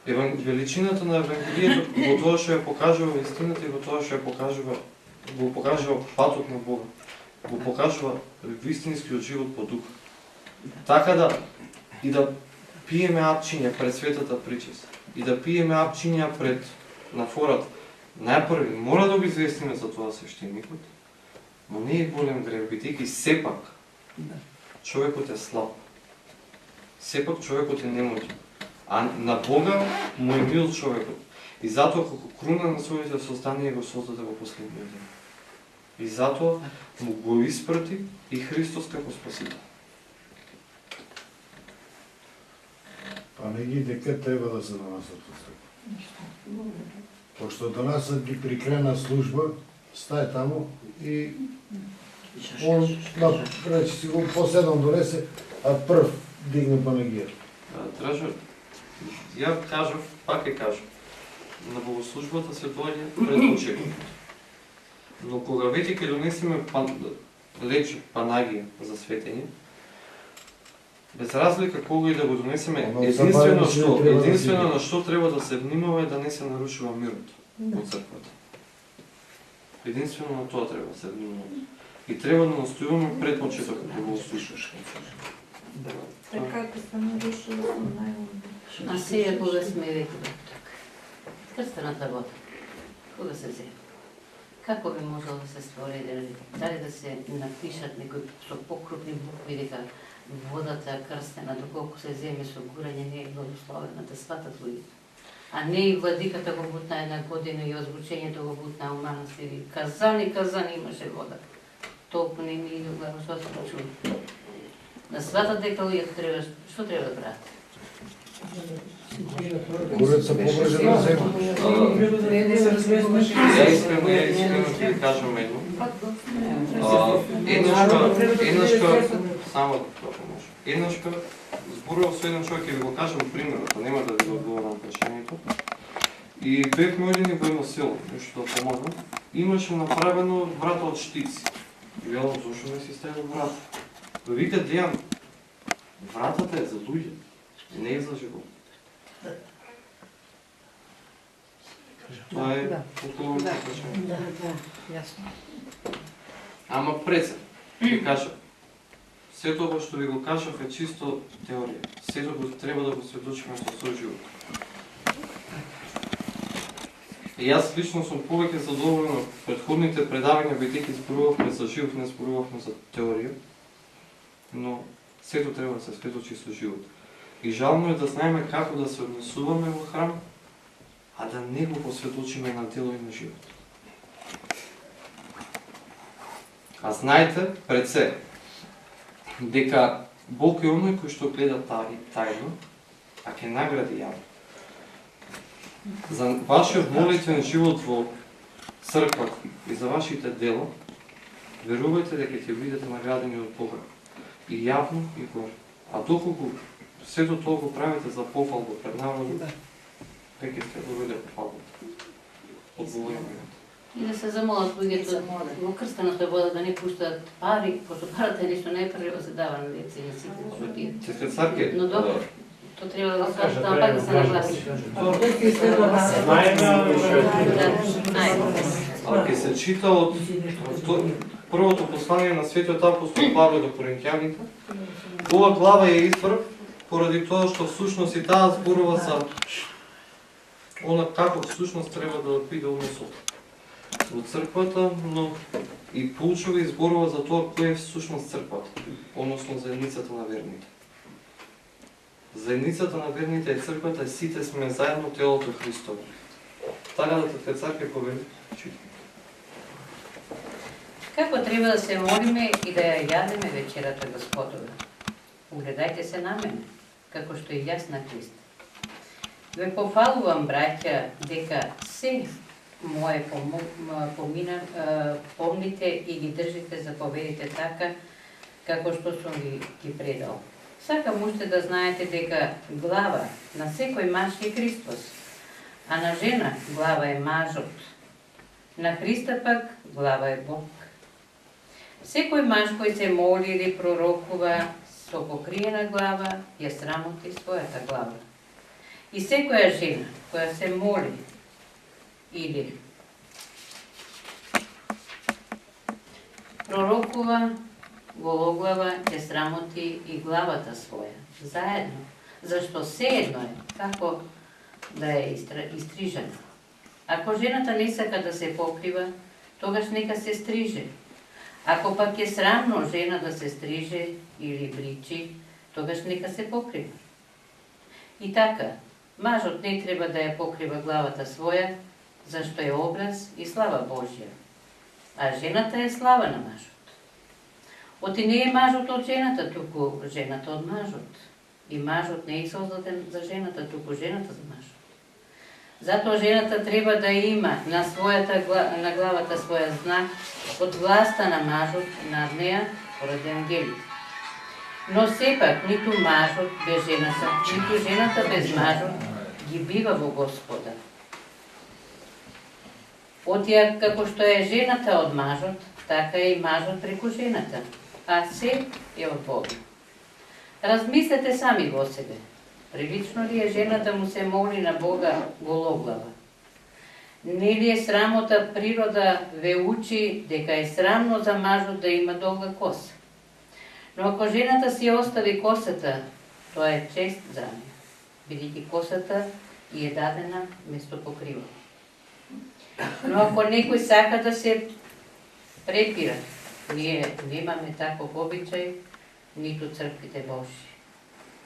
Величината на Евангелието во тоа што ја покажува вистината и во тоа што ја покажува патот на Бога, го покажува вистинскиот живот по дух. Така да и да пиеме апчиња пред светата причест, и да пиеме апчиња пред нафората, најпрви мора да го известиме за тоа свештеникот, но не е голем грев, бидејќи сепак човекот е слаб. Сепак човекот е неможен. А на Бога му е мил човекот. И затоа како круна на своите созданија го создаде во последниот ден. И затоа му го испрати и Христос како спасител. Па не ги дека треба да се донесат во црква. Пошто донесат ги прикрена служба, стаje таму и он речи си го последно донесе, а прв дигне панагија. Дражо, ја кажав, пак ја кажав, на богослужбата се доаѓа пред очекот. Но кога веќе ќе донесеме лече панагија за светење, без разлика кога и да го донесеме, единствено на што треба да се внимава е да не се нарушува мирот во црквата. Единствено на тоа треба да се внимава. И треба да настојуваме пред почетокот на богослужбата. Така ако се нарушува, најумно. А сега кога сме веќе тук, крстената вода, кога се земе? Како би можело да се створи дали да се напишат некои со покрупни букви дека водата крстена, доколку се земе со гурање не е благословена, да сватат луѓето. А не и владиката го бутна една година и озвучењето го бутна у манастири. Казани имаше вода. Толку не ми иде глава, што се почули. Да сватат дека луѓето треба, што треба да прават? Куреца побрže на земја. Ја искрено ќе ви кажам едно. Еднашка зборував со еден човек, ќе ви го кажам примерот, нема да ви го одговорам прашањето. И бевме одени во едно село, нешто да помогам. Имаше направено врата од штици. И велам, зошто не си ставил врата? Вика, Дејан, вратата е за луѓе, не е за живот. Това е отговорно прашање. Јасно. Ама пред се, ви кажа, сето ова што ви го кажав е чисто теорија. Сето го треба да го сведочиме со свој живот. И јас лично сум повеќе задоволен од претходните предавања, бидејќи зборувавме за живот, не зборувавме за теорија, но сето треба да се сведочи со живот. И жално е да знаеме како да се однесуваме во храм, а да не го посведочиме на дело и на живот. А знаете, пред се, дека Бог е оној кој што гледа тајно, а ќе награди јавно. За вашиот молитвен живот во црквата и за вашите дела, верувајте дека ќе бидете наградени од Бога. И јавно, и горе. А доколку сето тоа го правите за пофалба пред народот, веќе сте доведе пофалбата. Одговорено. И да се замолат луѓето во крстената вода да не пуштаат пари, пошто парата е нешто најпрво се дава на деца и на сите што пијат. Сестре Царке, Но добро, то треба да го сватат, ама пак да се нагласи. Ќе се чита од првото послание на светиот апостол Павле до Коринќаните. Ова глава е избрав поради тоа што всушност и таа зборува за она како всушност треба да биде односот во црквата, но и поучува и зборува за тоа кој е всушност црквата, односно заедницата на верните. Заедницата на верните е црквата и сите сме заедно телото Христово. Така да те црква повели. Како треба да се молиме и да ја јадеме вечерата Господова? Угледајте се на мене, како што и јас на Христ. Ве пофалувам, браќа, дека се мое помните и ги држите заповедите така, како што сум ви ги предал. Сакам уште да знаете дека глава на секој маж е Христос, а на жена глава е мажот. На Христа пак глава е Бог. Секој маж кој се моли или пророкува со покриена глава ја срамоти својата глава. И секоја жена која се моли или пророкува гологлава ја срамоти и главата своја, заедно, зашто седно е како да е истрижена. Ако жената не сака да се покрива, тогаш нека се стриже. Ако пак е срамно жена да се стриже или бричи, тогаш нека се покрива. И така, мажот не треба да ја покрива главата своја, зашто е образ и слава Божја. А жената е слава на мажот. Оти не е мажот од жената, туку жената од мажот. И мажот не е создаден за жената, туку жената за мажот. Затоа жената треба да има на главата своја знак од власта на мажот над неа поради ангелите. Но сепак ниту мажот без жената, ниту жената без мажот ги бива во Господа. Отија како што е жената од мажот, така е и мажот преку жената, а се е од Бога. Размислете сами во себе. Прилично ли е жена да му се моли на Бога гологлава? Не ли е срамота природа ве учи дека е срамно за мажот да има долга коса? Но ако жената си остави косата, тоа е чест за неја. бидејќи косата и е дадена место покрива. Но ако некој сака да се препира, ние немаме таков обичај, ниту црквите Божи.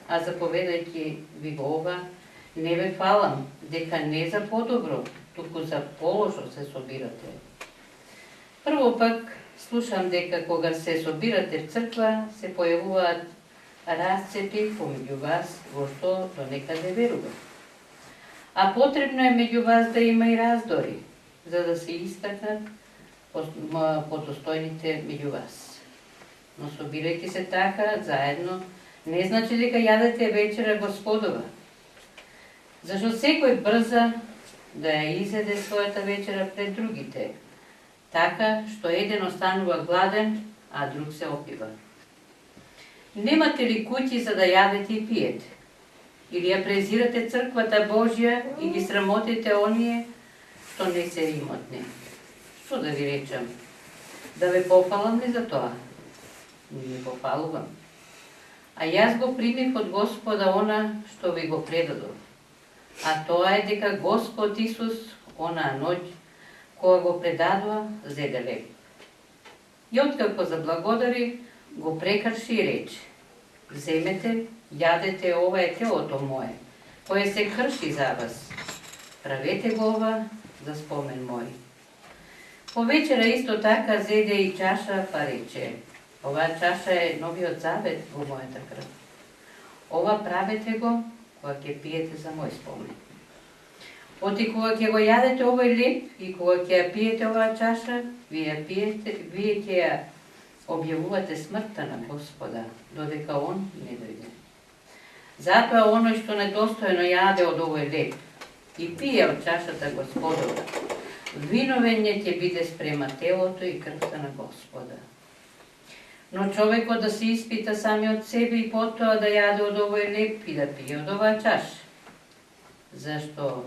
А заповедајќи ви го ова, не ве фалам, дека не за подобро, туку за полошо се собирате. Прво пак слушам дека кога се собирате в црква, се појавуваат расцепи помеѓу вас, во што до некаде верувам. А потребно е меѓу вас да има и раздори, за да се истакнат подостојните меѓу вас. Но собирајќи се така, заедно, не значи дека јадете вечера Господова. Зашто секој брза да ја изеде својата вечера пред другите, така што еден останува гладен, а друг се опива. Немате ли куќи за да јадете и пиете? Или ја презирате црквата Божја и ги срамотите оние што не се имотни? Што да ви речам? Да ве пофалам ли за тоа? Не пофалувам. А јас го примив од Господа она што ви го предадов. А тоа е дека Господ Исус онаа ноќ кога го предадува, зеде леп. И откако заблагодари, го прекрши и рече: земете, јадете, ова е телото мое, кое се крши за вас. Правете го ова за спомен мој. По вечера исто така зеде и чаша, па рече: оваа чаша е новиот завет во мојата крв. Ова правете го кога ќе пиете за мој спомен. Оти кога ќе го јадете овој леп и кога ќе ја пиете оваа чаша, вие ќе ја објавувате смртта на Господа, додека Он не дојде. Затоа оној што недостојно јаде од овој леп и пие од чашата Господова, виновен ќе биде спрема телото и крвта на Господа. Но човекот да се испита сами од себе и потоа да јаде од овој леп и да пие од оваа чаша. Зашто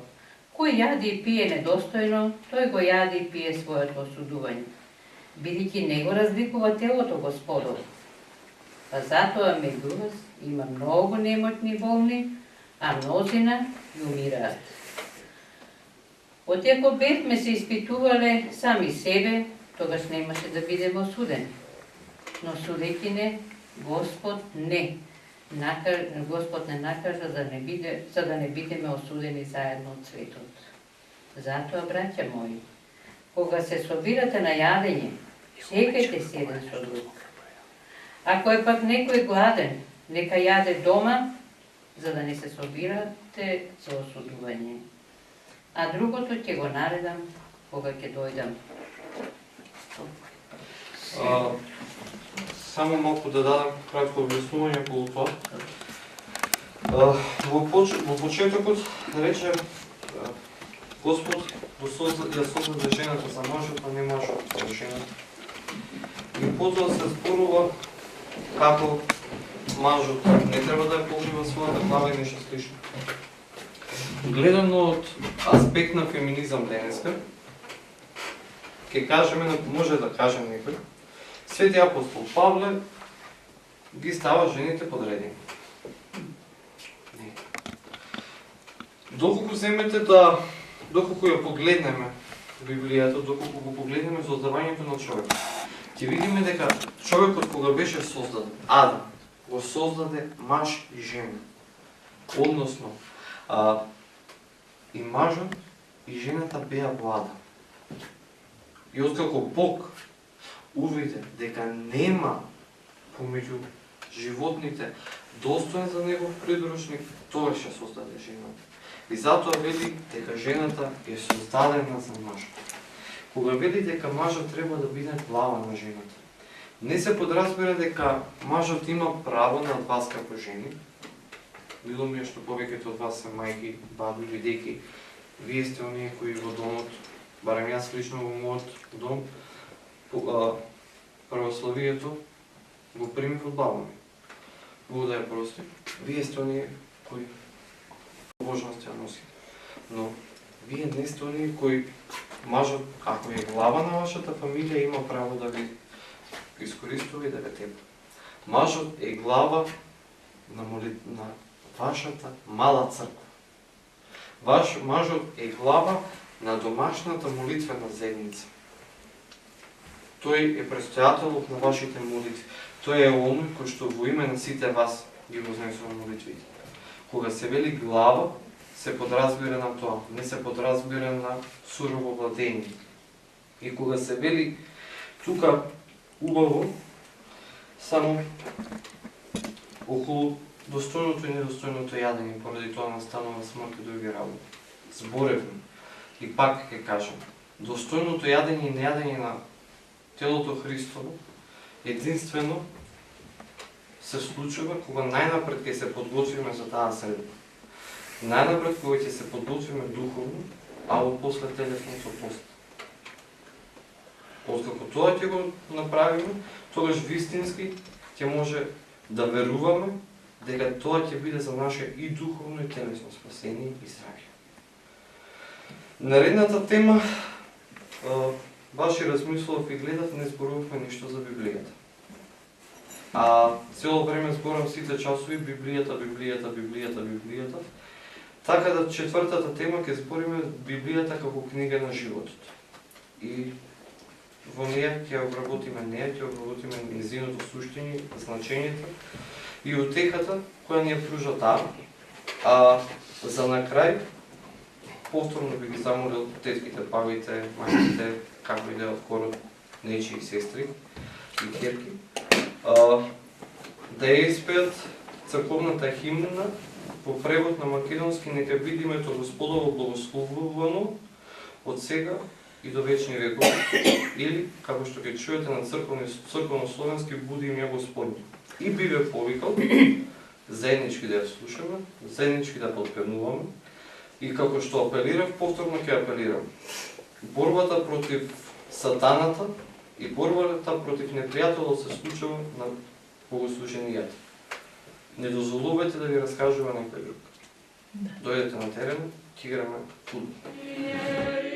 кој јади и пие недостојно, тој го јади и пие своето осудување, бидејќи не го разликува телото Господово. Па затоа меѓу вас има многу немотни болни, а мнозина и умираат. Оти ако бевме се испитувале сами себе, тогаш немаше да бидеме осудени. Но судејќи не, Господ не накажа за да не бидеме осудени заедно од светот. Затоа, браќа мои, кога се собирате на јадење, чекајте се еден со друг. Ако е пак некој гладен, нека јаде дома, за да не се собирате за осудување. А другото ќе го наредам кога ќе дојдам. Само малку да дадам кратко објаснување околу тоа. Во почетокот рече Господ ја создаде жената за мажот, а не мажот за жената. И потоа се зборува како мажот не треба да ја покрива својата глава и нешто слично. Гледано од аспект на феминизам денеска, ќе кажеме, може да кажем некој, Свети апостол Павле ги става жените подредени. Доколку земете доколку ја погледнеме Библијата, доколку го погледнеме создавањето на човек, ќе видиме дека човекот кога беше создаден, Адам, го создаде маж и жена. Односно, и мажот и жената беа во Адам. И откако Бог увиде дека нема помеѓу животните достоен за негов придружник, тоа ќе создаде жената. И затоа вели дека жената е создадена за мажот. Кога вели дека мажот треба да биде глава на жената, не се подразбира дека мажот има право на вас како жени. Било ми е што повеќето од вас се мајки, баби или деки, вие сте оние кои во домот, барем јас лично во мојот дом, православието го примив од баба ми. Бог да ја прости. Вие сте оние кои побожност ја носи. Но вие не сте оние кои мажот, ако е глава на вашата фамилија, има право да ви искористува и да ве тепа. Мажот е глава на вашата мала црква. Ваш мажот е глава на домашната молитвена заедница. Тој е престојателот на вашите молитви. Тој е оној кој што во име на сите вас ги вознесува молитвите. Кога се вели глава, се подразбира на тоа, не се подразбира на сурово владење. И кога се вели тука убаво, само околу достојното и недостојното јадење, поради тоа настанува смрт и други работи. Зборевме. И пак ќе кажам, достојното јадење и нејадење на телото Христово единствено се случува кога најнапред ќе се подготвиме за таа средба. Најнапред кога ќе се подготвиме духовно, а после телесно со пост. Откако тоа ќе го направиме, тогаш вистински ќе може да веруваме дека тоа ќе биде за наше и духовно и телесно спасение и здравје. Наредната тема, ваши размислов и гледав, не зборувавме ништо за Библијата. А цело време зборам сите часови Библијата. Така да четвртата тема ќе збориме Библијата како книга на животот. И во неја ќе обработиме незиното суштини, значењето и утехата која ни ја пружа таа. А за на крај повторно би ги замолил тетките, бабите, мајките, како и да од хорот, нечии сестри и ќерки, да ја испеат црковната химна по превод на македонски "Нека биде името Господово благословувано од сега и до вечни векови", или како што ќе чуете на црковно-словенски "Буди им ја Господне". И би ве повикал заеднички да ја слушаме, заеднички да подпевнуваме и како што апелирав, повторно ќе апелирам. Борбата против сатаната и борбата против непријателот се случува на богослуженијата. Не дозволувате да ви разкажува некој друг. Дојдете на терен, ќе играме фудбал.